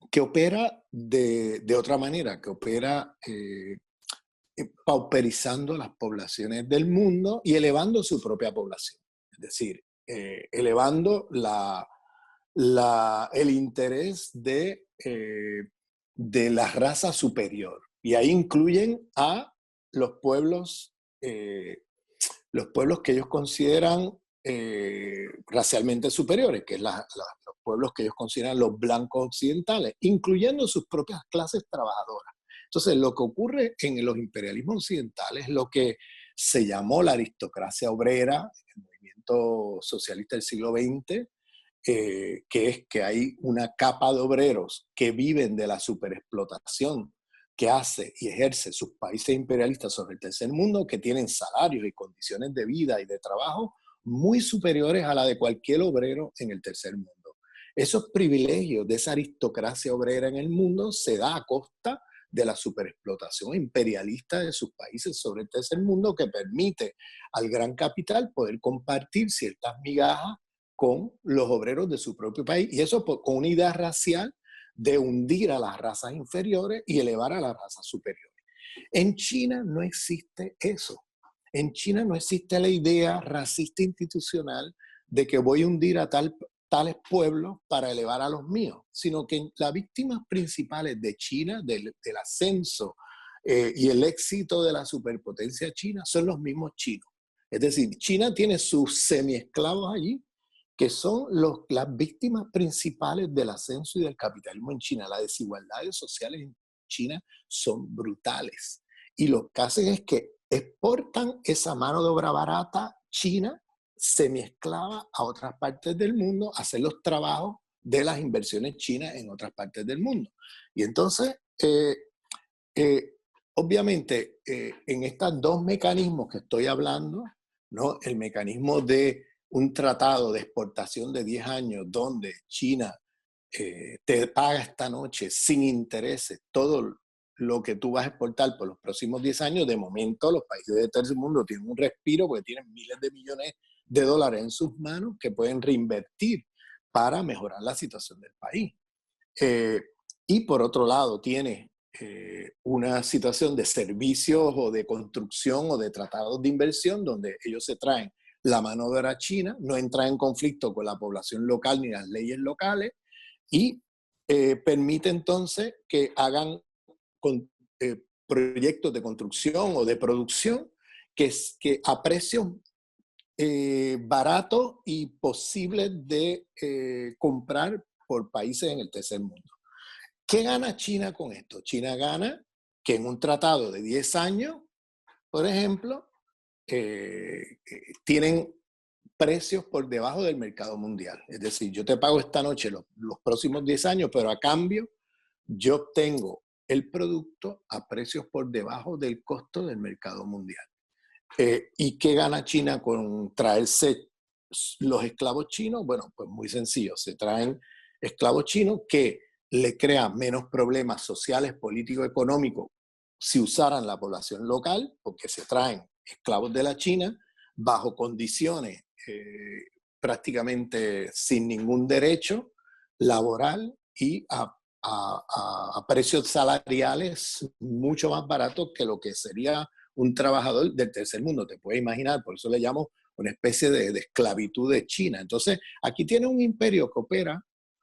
que opera de otra manera, que opera pauperizando las poblaciones del mundo y elevando su propia población. Es decir, elevando el interés de la raza superior. Y ahí incluyen a eh, los pueblos que ellos consideran racialmente superiores, que es los pueblos que ellos consideran los blancos occidentales, incluyendo sus propias clases trabajadoras. Entonces, lo que ocurre en los imperialismos occidentales es lo que se llamó la aristocracia obrera, el movimiento socialista del siglo XX, que es que hay una capa de obreros que viven de la superexplotación que hace y ejerce sus países imperialistas sobre el tercer mundo, que tienen salarios y condiciones de vida y de trabajo muy superiores a la de cualquier obrero en el tercer mundo. Esos privilegios de esa aristocracia obrera en el mundo se da a costa de la superexplotación imperialista de sus países sobre el tercer mundo, que permite al gran capital poder compartir ciertas migajas con los obreros de su propio país, y eso con una idea racial de hundir a las razas inferiores y elevar a las razas superiores. En China no existe eso. En China no existe la idea racista institucional de que voy a hundir a tales pueblos para elevar a los míos, sino que las víctimas principales de China, del ascenso y el éxito de la superpotencia china, son los mismos chinos. Es decir, China tiene sus semiesclavos allí, que son las víctimas principales del ascenso y del capitalismo en China. Las desigualdades sociales en China son brutales. Y lo que hacen es que exportan esa mano de obra barata china, semiesclava, a otras partes del mundo, a hacer los trabajos de las inversiones chinas en otras partes del mundo. Y entonces, obviamente, en estos dos mecanismos que estoy hablando, ¿no? El mecanismo de un tratado de exportación de 10 años donde China te paga esta noche sin intereses todo lo que tú vas a exportar por los próximos 10 años, de momento los países del tercer mundo tienen un respiro porque tienen miles de millones de dólares en sus manos que pueden reinvertir para mejorar la situación del país. Y por otro lado, tiene una situación de servicios o de construcción o de tratados de inversión donde ellos se traen la mano de obra china, no entran en conflicto con la población local ni las leyes locales y permite entonces que hagan proyectos de construcción o de producción que a precios baratos y posibles de comprar por países en el tercer mundo. ¿Qué gana China con esto? China gana que en un tratado de 10 años, por ejemplo, tienen precios por debajo del mercado mundial. Es decir, yo te pago esta noche los próximos 10 años, pero a cambio yo obtengo el producto a precios por debajo del costo del mercado mundial. ¿Y qué gana China con traerse los esclavos chinos? Bueno, pues muy sencillo, se traen esclavos chinos que le crean menos problemas sociales, políticos, económicos si usaran la población local, porque se traen esclavos de la China bajo condiciones prácticamente sin ningún derecho laboral y a precios salariales mucho más baratos que lo que sería un trabajador del tercer mundo. Te puedes imaginar, por eso le llamo una especie de esclavitud de China. Entonces, aquí tiene un imperio que opera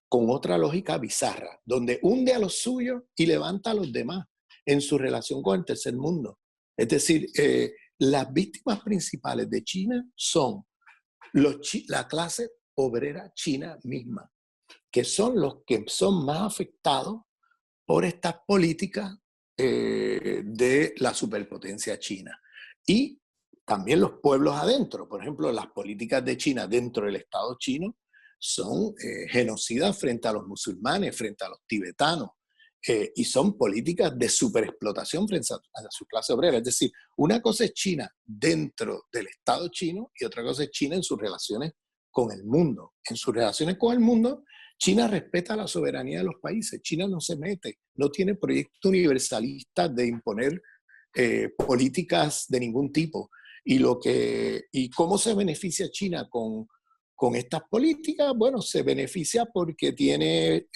con otra lógica bizarra, donde hunde a los suyos y levanta a los demás en su relación con el tercer mundo. Es decir, las víctimas principales de China son la clase obrera china misma, que son los que son más afectados por estas políticas de la superpotencia china. Y también los pueblos adentro. Por ejemplo, las políticas de China dentro del Estado chino son genocidas frente a los musulmanes, frente a los tibetanos, y son políticas de superexplotación frente a su clase obrera. Es decir, una cosa es China dentro del Estado chino y otra cosa es China en sus relaciones con el mundo. En sus relaciones con el mundo, China respeta la soberanía de los países. China no se mete, no tiene proyectos universalistas de imponer políticas de ningún tipo. ¿Y cómo se beneficia China con estas políticas? Bueno, se beneficia porque tiene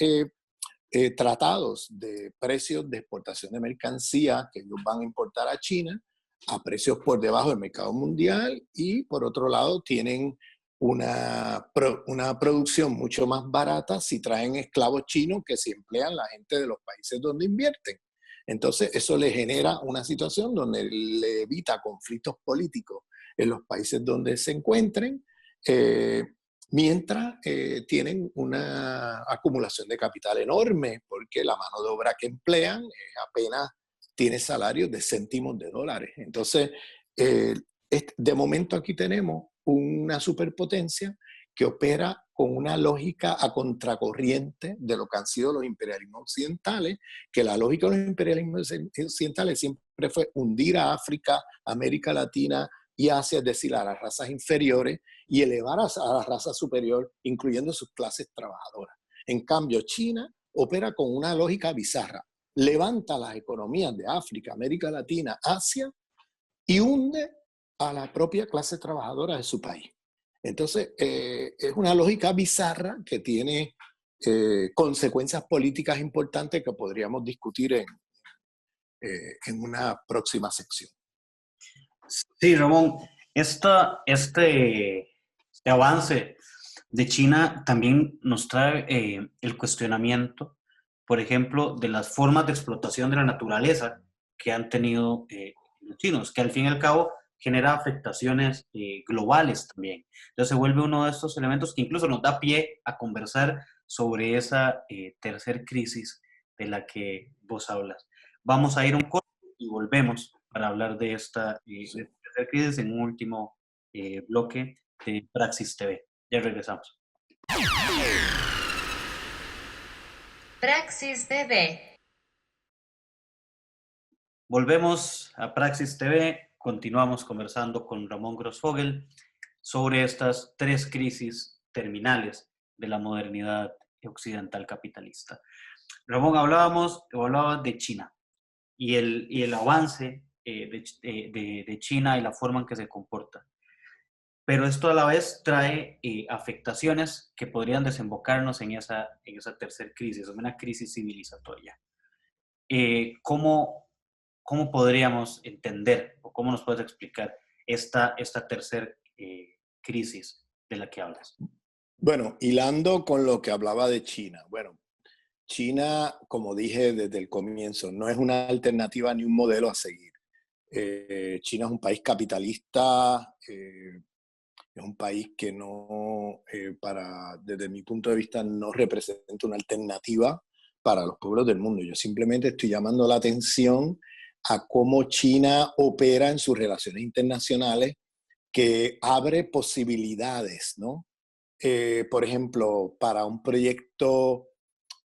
tratados de precios de exportación de mercancías que ellos van a importar a China a precios por debajo del mercado mundial y por otro lado tienen una producción mucho más barata si traen esclavos chinos que si emplean la gente de los países donde invierten. Entonces eso le genera una situación donde le evita conflictos políticos en los países donde se encuentren, mientras tienen una acumulación de capital enorme, porque la mano de obra que emplean apenas tiene salarios de céntimos de dólares. Entonces, de momento aquí tenemos una superpotencia que opera con una lógica a contracorriente de lo que han sido los imperialismos occidentales, que la lógica de los imperialismos occidentales siempre fue hundir a África, América Latina y Asia, es decir, a las razas inferiores, y elevar a la raza superior, incluyendo sus clases trabajadoras. En cambio, China opera con una lógica bizarra. levanta las economías de África, América Latina, Asia y hunde a la propia clase trabajadora de su país. Entonces, es una lógica bizarra que tiene consecuencias políticas importantes que podríamos discutir en una próxima sección. Sí, Ramón, este avance de China también nos trae el cuestionamiento, por ejemplo, de las formas de explotación de la naturaleza que han tenido los chinos, que al fin y al cabo genera afectaciones globales también. Entonces se vuelve uno de estos elementos que incluso nos da pie a conversar sobre esa tercer crisis de la que vos hablas. Vamos a ir un corte y volvemos para hablar de esta de tercer crisis en un último bloque de Praxis TV. Ya regresamos. Praxis TV. Volvemos a Praxis TV, continuamos conversando con Ramón Grossfogel sobre estas tres crisis terminales de la modernidad occidental capitalista. Ramón, hablabas de China y el avance de China y la forma en que se comporta. Pero esto a la vez trae afectaciones que podrían desembocarnos en esa tercera crisis, una crisis civilizatoria. ¿Cómo podríamos entender o cómo nos puedes explicar esta tercera crisis de la que hablas? Bueno, hilando con lo que hablaba de China. Bueno, China, como dije desde el comienzo, no es una alternativa ni un modelo a seguir. China es un país capitalista, es un país que no, desde mi punto de vista, no representa una alternativa para los pueblos del mundo. Yo simplemente estoy llamando la atención a cómo China opera en sus relaciones internacionales, que abre posibilidades, ¿no? Por ejemplo, para un proyecto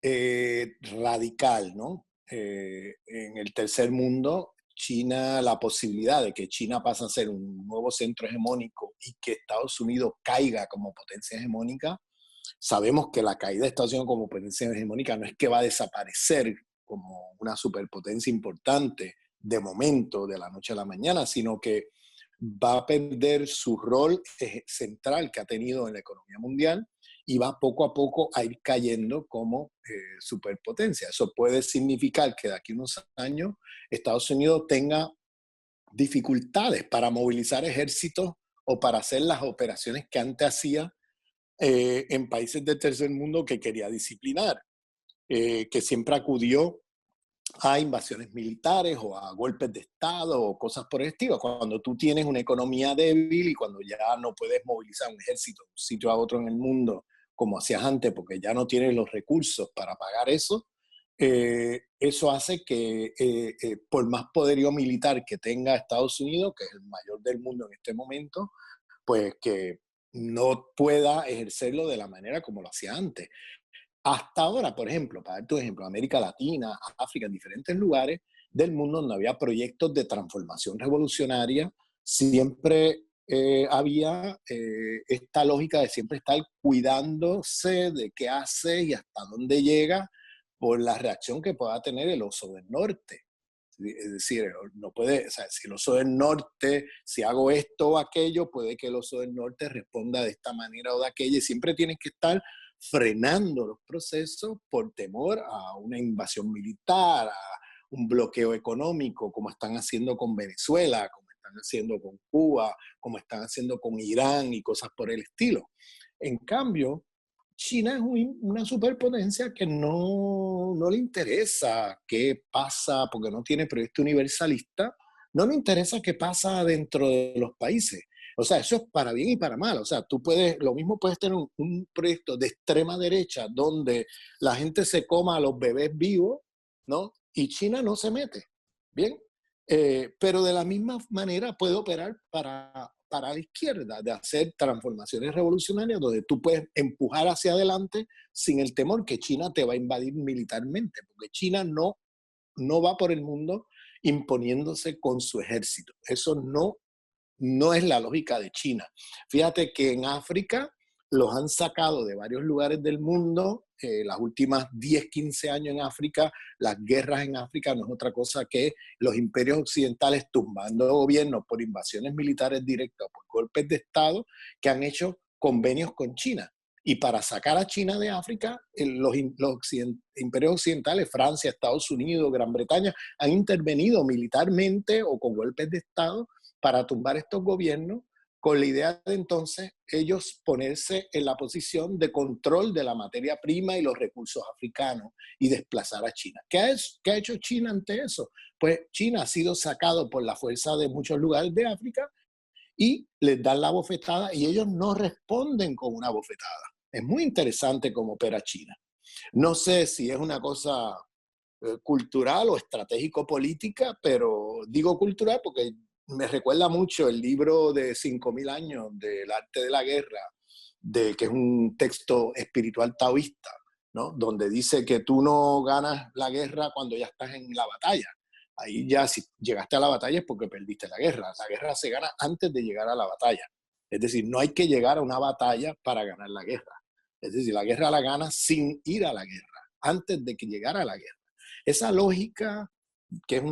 radical, ¿no? En el tercer mundo, China, la posibilidad de que China pase a ser un nuevo centro hegemónico y que Estados Unidos caiga como potencia hegemónica. Sabemos que la caída de Estados Unidos como potencia hegemónica no es que va a desaparecer como una superpotencia importante de momento, de la noche a la mañana, sino que va a perder su rol central que ha tenido en la economía mundial y va poco a poco a ir cayendo como superpotencia. Eso puede significar que de aquí a unos años Estados Unidos tenga dificultades para movilizar ejércitos o para hacer las operaciones que antes hacía en países del tercer mundo que quería disciplinar, que siempre acudió a invasiones militares o a golpes de Estado o cosas por el estilo. Cuando tú tienes una economía débil y cuando ya no puedes movilizar un ejército de un sitio a otro en el mundo como hacías antes porque ya no tienes los recursos para pagar eso, eso hace que por más poderío militar que tenga Estados Unidos, que es el mayor del mundo en este momento, pues que no pueda ejercerlo de la manera como lo hacía antes. Hasta ahora, por ejemplo, para dar tu ejemplo, América Latina, África, en diferentes lugares del mundo donde había proyectos de transformación revolucionaria, siempre había esta lógica de siempre estar cuidándose de qué hace y hasta dónde llega por la reacción que pueda tener el oso del norte. Es decir, no puede, o sea, si el oso del norte, si hago esto o aquello, puede que el oso del norte responda de esta manera o de aquella, y siempre tienes que estar frenando los procesos por temor a una invasión militar, a un bloqueo económico, como están haciendo con Venezuela, como están haciendo con Cuba, como están haciendo con Irán y cosas por el estilo. En cambio, China es una superpotencia que no le interesa qué pasa, porque no tiene proyecto universalista, no le interesa qué pasa dentro de los países. O sea, eso es para bien y para mal. O sea, lo mismo puedes tener un proyecto de extrema derecha donde la gente se coma a los bebés vivos, ¿no? Y China no se mete, ¿bien? Pero de la misma manera puede operar para la izquierda, de hacer transformaciones revolucionarias donde tú puedes empujar hacia adelante sin el temor que China te va a invadir militarmente, porque China no va por el mundo imponiéndose con su ejército. Eso no es la lógica de China. Fíjate que en África los han sacado de varios lugares del mundo. Las últimas 10, 15 años en África, las guerras en África no es otra cosa que los imperios occidentales tumbando gobiernos por invasiones militares directas, por golpes de Estado, que han hecho convenios con China. Y para sacar a China de África, imperios occidentales, Francia, Estados Unidos, Gran Bretaña, han intervenido militarmente o con golpes de Estado para tumbar estos gobiernos, con la idea de entonces ellos ponerse en la posición de control de la materia prima y los recursos africanos y desplazar a China. ¿Qué ha hecho China ante eso? Pues China ha sido sacado por la fuerza de muchos lugares de África y les dan la bofetada y ellos no responden con una bofetada. Es muy interesante cómo opera China. No sé si es una cosa cultural o estratégico-política, pero digo cultural porque me recuerda mucho el libro de 5.000 años del arte de la guerra, que es un texto espiritual taoísta, ¿no? Donde dice que tú no ganas la guerra cuando ya estás en la batalla. Ahí ya si llegaste a la batalla es porque perdiste la guerra. La guerra se gana antes de llegar a la batalla. Es decir, no hay que llegar a una batalla para ganar la guerra. Es decir, la guerra la ganas sin ir a la guerra, antes de que llegara a la guerra. Esa lógica que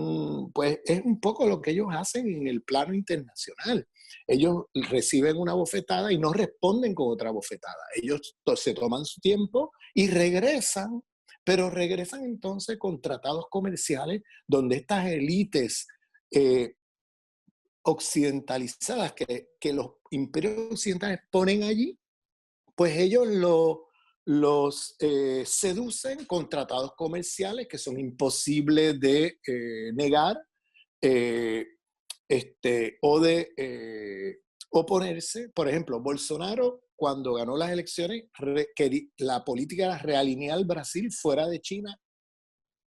pues, es un poco lo que ellos hacen en el plano internacional. Ellos reciben una bofetada y no responden con otra bofetada. Ellos se toman su tiempo y regresan, pero regresan entonces con tratados comerciales donde estas élites occidentalizadas que los imperios occidentales ponen allí, pues ellos los seducen con tratados comerciales que son imposibles de negar eh, o de oponerse. Por ejemplo, Bolsonaro, cuando ganó las elecciones, la política era realinear Brasil fuera de China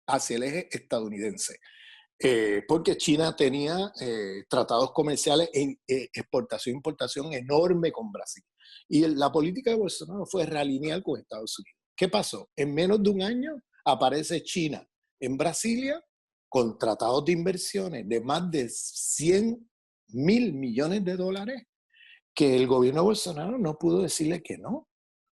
hacia el eje estadounidense. Porque China tenía tratados comerciales en exportación e importación enorme con Brasil. Y la política de Bolsonaro fue realinear con Estados Unidos. ¿Qué pasó? En menos de un año aparece China en Brasilia con tratados de inversiones de más de 100.000 millones de dólares que el gobierno de Bolsonaro no pudo decirle que no.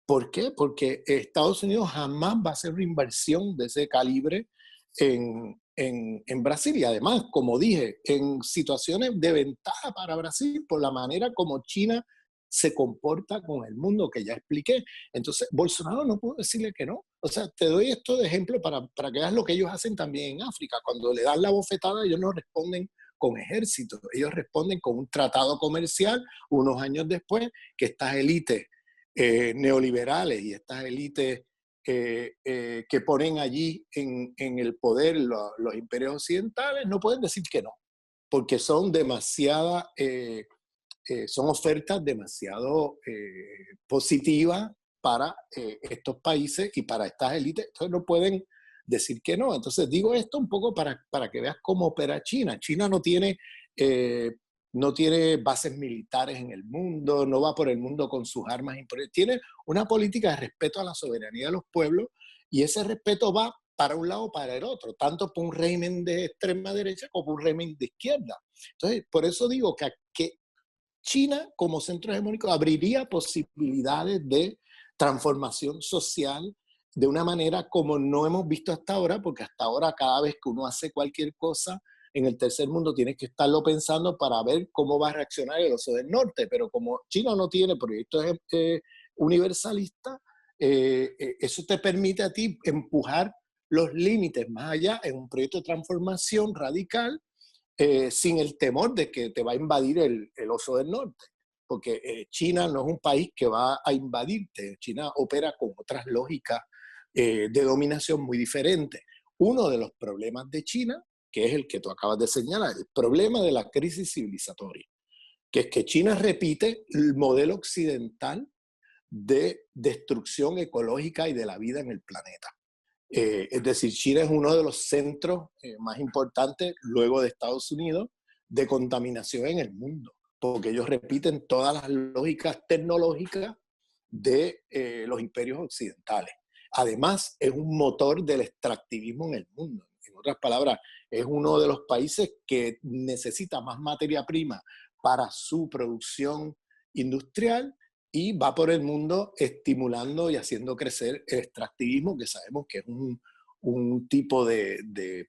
¿Por qué? Porque Estados Unidos jamás va a hacer una inversión de ese calibre en Brasil. Y además, como dije, en situaciones de ventaja para Brasil por la manera como China se comporta con el mundo, que ya expliqué. Entonces, Bolsonaro no pudo decirle que no. O sea, te doy esto de ejemplo para que veas lo que ellos hacen también en África. Cuando le dan la bofetada, ellos no responden con ejércitos, ellos responden con un tratado comercial unos años después que estas élites neoliberales y estas élites que ponen allí en el poder los imperios occidentales no pueden decir que no, porque son son ofertas demasiado positivas para estos países y para estas élites. Entonces no pueden decir que no. Entonces digo esto un poco para que veas cómo opera China. China no tiene bases militares en el mundo, no va por el mundo con sus armas. Tiene una política de respeto a la soberanía de los pueblos y ese respeto va para un lado o para el otro, tanto por un régimen de extrema derecha como por un régimen de izquierda. Entonces, por eso digo que China como centro hegemónico abriría posibilidades de transformación social de una manera como no hemos visto hasta ahora, porque hasta ahora cada vez que uno hace cualquier cosa en el tercer mundo tienes que estarlo pensando para ver cómo va a reaccionar el oso del norte, pero como China no tiene proyectos universalistas, eso te permite a ti empujar los límites más allá en un proyecto de transformación radical sin el temor de que te va a invadir el oso del norte, porque China no es un país que va a invadirte. China opera con otras lógicas de dominación muy diferentes. Uno de los problemas de China, que es el que tú acabas de señalar, el problema de la crisis civilizatoria, que es que China repite el modelo occidental de destrucción ecológica y de la vida en el planeta. Es decir, China es uno de los centros más importantes, luego de Estados Unidos, de contaminación en el mundo, porque ellos repiten todas las lógicas tecnológicas de los imperios occidentales. Además, es un motor del extractivismo en el mundo. En otras palabras, es uno de los países que necesita más materia prima para su producción industrial y va por el mundo estimulando y haciendo crecer el extractivismo, que sabemos que es un tipo de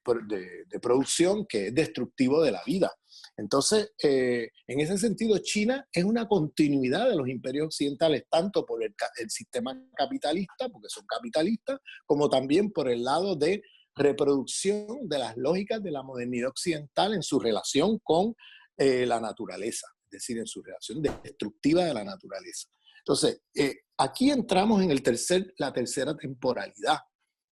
producción que es destructivo de la vida. Entonces, en ese sentido, China es una continuidad de los imperios occidentales, tanto por el sistema capitalista, porque son capitalistas, como también por el lado de reproducción de las lógicas de la modernidad occidental en su relación con la naturaleza, es decir, en su relación destructiva de la naturaleza. Entonces, aquí entramos en la tercera temporalidad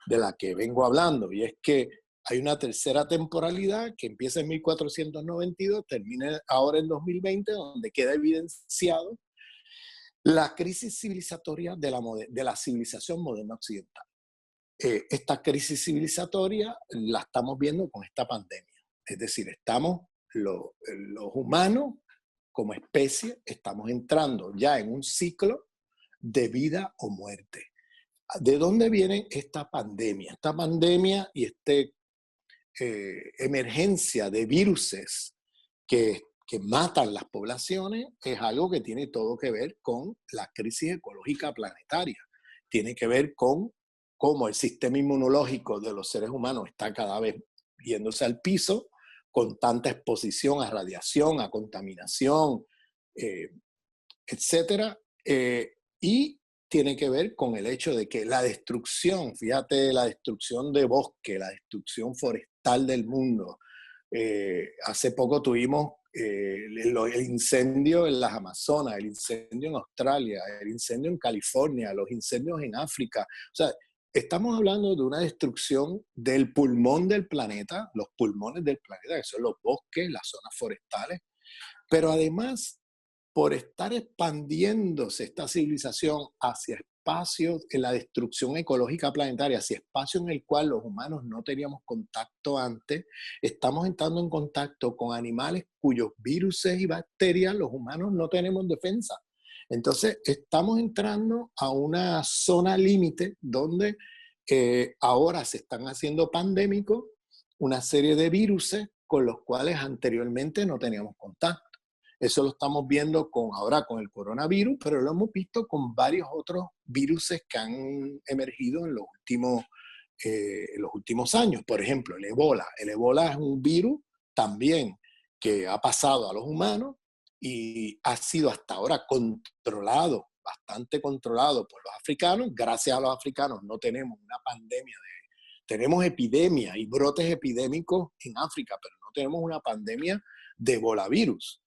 de la que vengo hablando, y es que hay una tercera temporalidad que empieza en 1492, termina ahora en 2020, donde queda evidenciado la crisis civilizatoria de la civilización moderna occidental. Esta crisis civilizatoria la estamos viendo con esta pandemia. Es decir, los humanos como especie, estamos entrando ya en un ciclo de vida o muerte. ¿De dónde viene esta pandemia? Esta pandemia y esta emergencia de viruses que matan las poblaciones es algo que tiene todo que ver con la crisis ecológica planetaria. Tiene que ver con cómo el sistema inmunológico de los seres humanos está cada vez yéndose al piso, con tanta exposición a radiación, a contaminación, etcétera. Y tiene que ver con el hecho de que la destrucción, fíjate, la destrucción de bosque, la destrucción forestal del mundo. Hace poco tuvimos el incendio en las Amazonas, el incendio en Australia, el incendio en California, los incendios en África. O sea, estamos hablando de una destrucción del pulmón del planeta, los pulmones del planeta, que son los bosques, las zonas forestales, pero además, por estar expandiéndose esta civilización hacia espacios en la destrucción ecológica planetaria, hacia espacios en el cual los humanos no teníamos contacto antes, estamos entrando en contacto con animales cuyos virus y bacterias los humanos no tenemos defensa. Entonces, estamos entrando a una zona límite donde ahora se están haciendo pandémicos una serie de viruses con los cuales anteriormente no teníamos contacto. Eso lo estamos viendo ahora con el coronavirus, pero lo hemos visto con varios otros virus que han emergido en los últimos años. Por ejemplo, el ébola. El ébola es un virus también que ha pasado a los humanos y ha sido hasta ahora controlado, bastante controlado por los africanos. Gracias a los africanos no tenemos una pandemia tenemos epidemias y brotes epidémicos en África, pero no tenemos una pandemia de ebolavirus.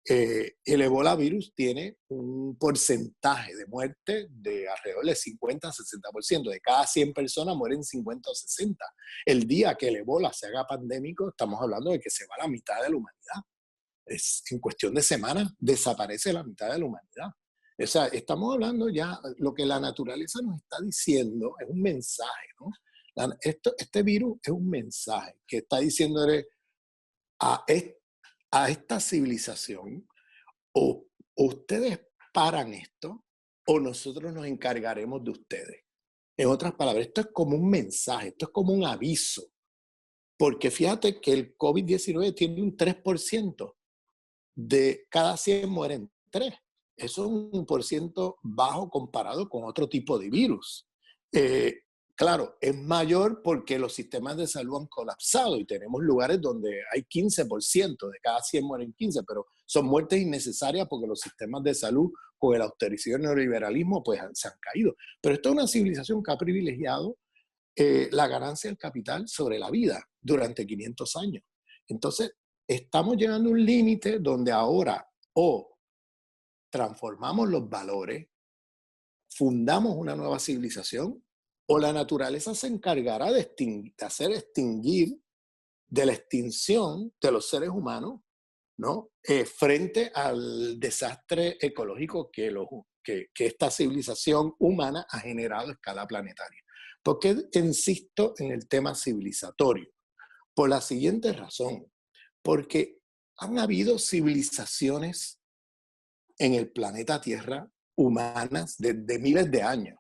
El Ebola virus tiene un porcentaje de muerte de alrededor del 50-60%. De cada 100 personas mueren 50 o 60. El día que el Ebola se haga pandémico, estamos hablando de que se va la mitad de la humanidad. En cuestión de semanas desaparece la mitad de la humanidad. O sea, estamos hablando ya, lo que la naturaleza nos está diciendo es un mensaje, ¿no? Este virus es un mensaje que está diciéndole a esta civilización, o ustedes paran esto, o nosotros nos encargaremos de ustedes. En otras palabras, esto es como un mensaje, esto es como un aviso, porque fíjate que el COVID-19 tiene un 3%, de cada 100 mueren 3. Eso es un porciento bajo comparado con otro tipo de virus. Claro, es mayor porque los sistemas de salud han colapsado y tenemos lugares donde hay 15%, de cada 100 mueren 15, pero son muertes innecesarias porque los sistemas de salud con el austericidio y el neoliberalismo pues se han caído. Pero esto es una civilización que ha privilegiado la ganancia del capital sobre la vida durante 500 años. Entonces, estamos llegando a un límite donde ahora o transformamos los valores, fundamos una nueva civilización, o la naturaleza se encargará de hacer extinguir de la extinción de los seres humanos, ¿no? Frente al desastre ecológico que esta civilización humana ha generado a escala planetaria. ¿Por qué insisto en el tema civilizatorio? Por la siguiente razón, porque han habido civilizaciones en el planeta Tierra humanas desde miles de años.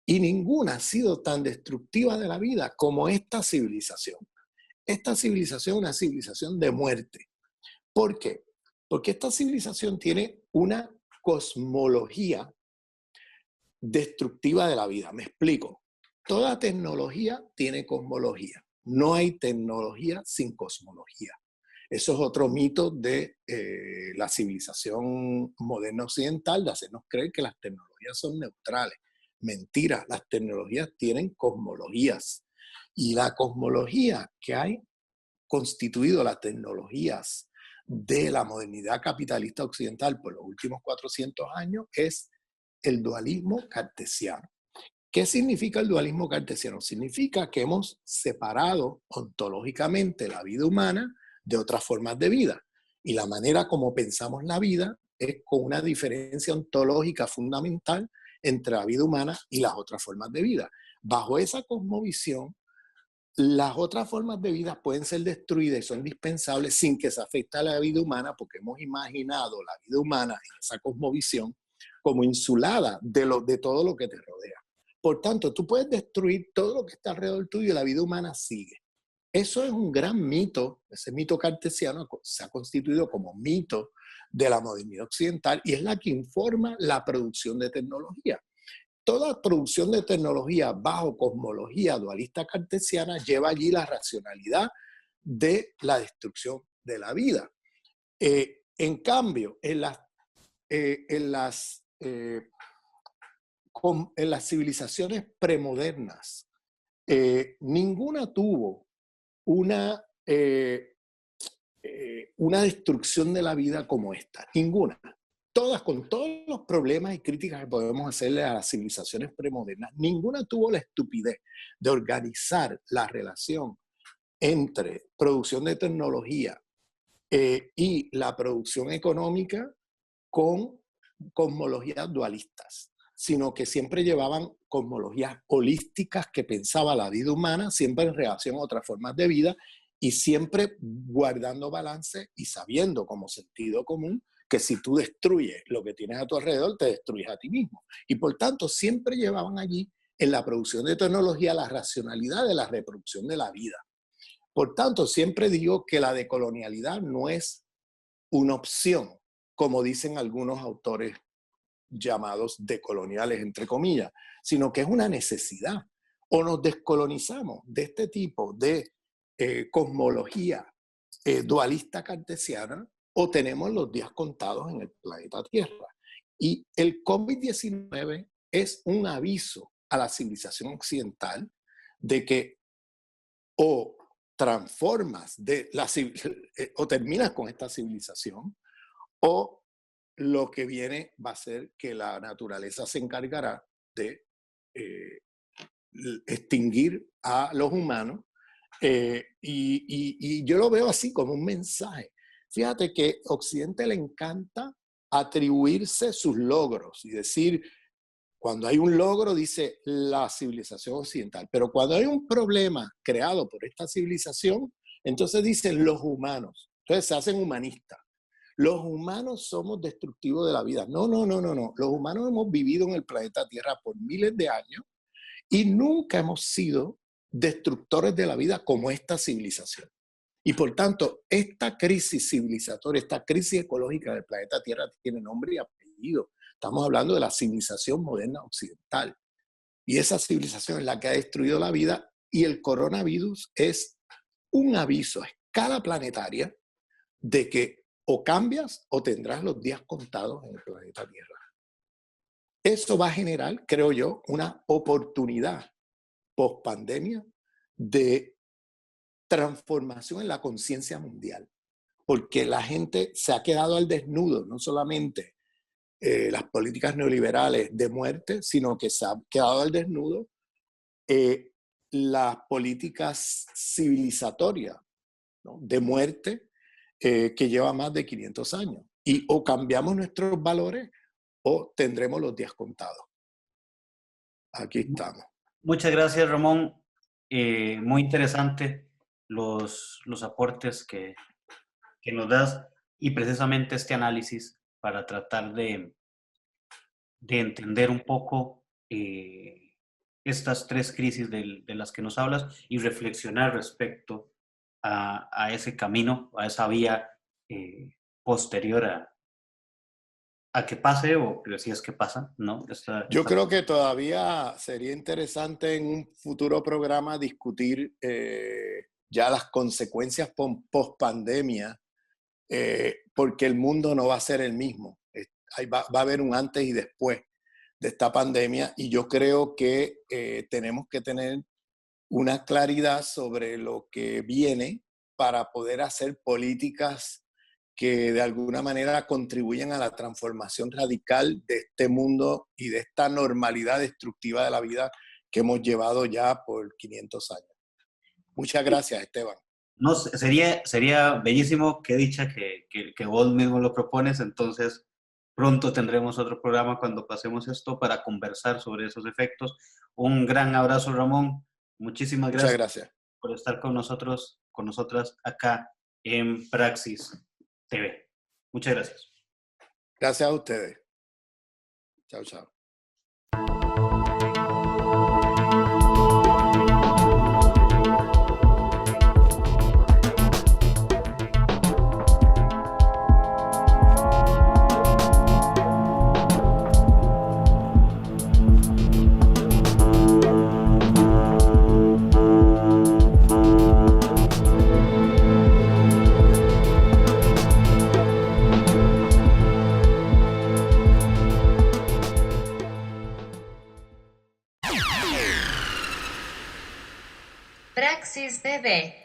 Y ninguna ha sido tan destructiva de la vida como esta civilización. Esta civilización es una civilización de muerte. ¿Por qué? Porque esta civilización tiene una cosmología destructiva de la vida. Me explico. Toda tecnología tiene cosmología. No hay tecnología sin cosmología. Eso es otro mito de la civilización moderna occidental, de hacernos creer que las tecnologías son neutrales. Mentira, las tecnologías tienen cosmologías. Y la cosmología que hay constituido las tecnologías de la modernidad capitalista occidental por los últimos 400 años es el dualismo cartesiano. ¿Qué significa el dualismo cartesiano? Significa que hemos separado ontológicamente la vida humana de otras formas de vida. Y la manera como pensamos la vida es con una diferencia ontológica fundamental entre la vida humana y las otras formas de vida. Bajo esa cosmovisión, las otras formas de vida pueden ser destruidas y son indispensables sin que se afecte a la vida humana, porque hemos imaginado la vida humana en esa cosmovisión como insulada de todo lo que te rodea. Por tanto, tú puedes destruir todo lo que está alrededor tuyo y la vida humana sigue. Eso es un gran mito, ese mito cartesiano se ha constituido como mito de la modernidad occidental y es la que informa la producción de tecnología. Toda producción de tecnología bajo cosmología dualista cartesiana lleva allí la racionalidad de la destrucción de la vida. En cambio, en las civilizaciones premodernas, ninguna tuvo una destrucción de la vida como esta, ninguna. Todas, con todos los problemas y críticas que podemos hacerle a las civilizaciones premodernas, ninguna tuvo la estupidez de organizar la relación entre producción de tecnología y la producción económica con cosmologías dualistas, sino que siempre llevaban cosmologías holísticas que pensaba la vida humana, siempre en relación a otras formas de vida y siempre guardando balance y sabiendo como sentido común que si tú destruyes lo que tienes a tu alrededor, te destruyes a ti mismo. Y por tanto, siempre llevaban allí en la producción de tecnología la racionalidad de la reproducción de la vida. Por tanto, siempre digo que la decolonialidad no es una opción, como dicen algunos autores llamados decoloniales, entre comillas, sino que es una necesidad. O nos descolonizamos de este tipo de cosmología dualista cartesiana o tenemos los días contados en el planeta Tierra. Y el COVID-19 es un aviso a la civilización occidental de que o transformas o terminas con esta civilización o lo que viene va a ser que la naturaleza se encargará de extinguir a los humanos y yo lo veo así como un mensaje. Fíjate que a Occidente le encanta atribuirse sus logros y decir, cuando hay un logro dice la civilización occidental, pero cuando hay un problema creado por esta civilización, entonces dicen los humanos. Entonces se hacen humanistas. Los humanos somos destructivos de la vida. No, no, no, no, no. Los humanos hemos vivido en el planeta Tierra por miles de años y nunca hemos sido destructores de la vida como esta civilización. Y por tanto, esta crisis civilizatoria, esta crisis ecológica del planeta Tierra tiene nombre y apellido. Estamos hablando de la civilización moderna occidental. Y esa civilización es la que ha destruido la vida y el coronavirus es un aviso a escala planetaria de que o cambias o tendrás los días contados en el planeta Tierra. Eso va a generar, creo yo, una oportunidad post-pandemia de transformación en la conciencia mundial, porque la gente se ha quedado al desnudo, no solamente las políticas neoliberales de muerte, sino que se ha quedado al desnudo las políticas civilizatorias, ¿no?, de muerte que lleva más de 500 años. Y o cambiamos nuestros valores o tendremos los días contados. Aquí estamos. Muchas gracias, Ramón. Muy interesante los aportes que nos das y precisamente este análisis para tratar de entender un poco estas tres crisis de las que nos hablas y reflexionar respecto a ese camino, a esa vía posterior a que pase, o si es que pasa, ¿no? Yo creo que todavía sería interesante en un futuro programa discutir ya las consecuencias post pandemia, porque el mundo no va a ser el mismo. Va a haber un antes y después de esta pandemia, y yo creo que tenemos que tener una claridad sobre lo que viene para poder hacer políticas que de alguna manera contribuyen a la transformación radical de este mundo y de esta normalidad destructiva de la vida que hemos llevado ya por 500 años. Muchas gracias, Esteban. No, sería bellísimo, qué dicha que vos mismo lo propones, entonces pronto tendremos otro programa cuando pasemos esto para conversar sobre esos efectos. Un gran abrazo, Ramón. Muchísimas Muchas gracias gracias. por estar con nosotros, con nosotras acá en Praxis TV. Muchas gracias. Gracias a ustedes. Chao, chao. Praxis TV.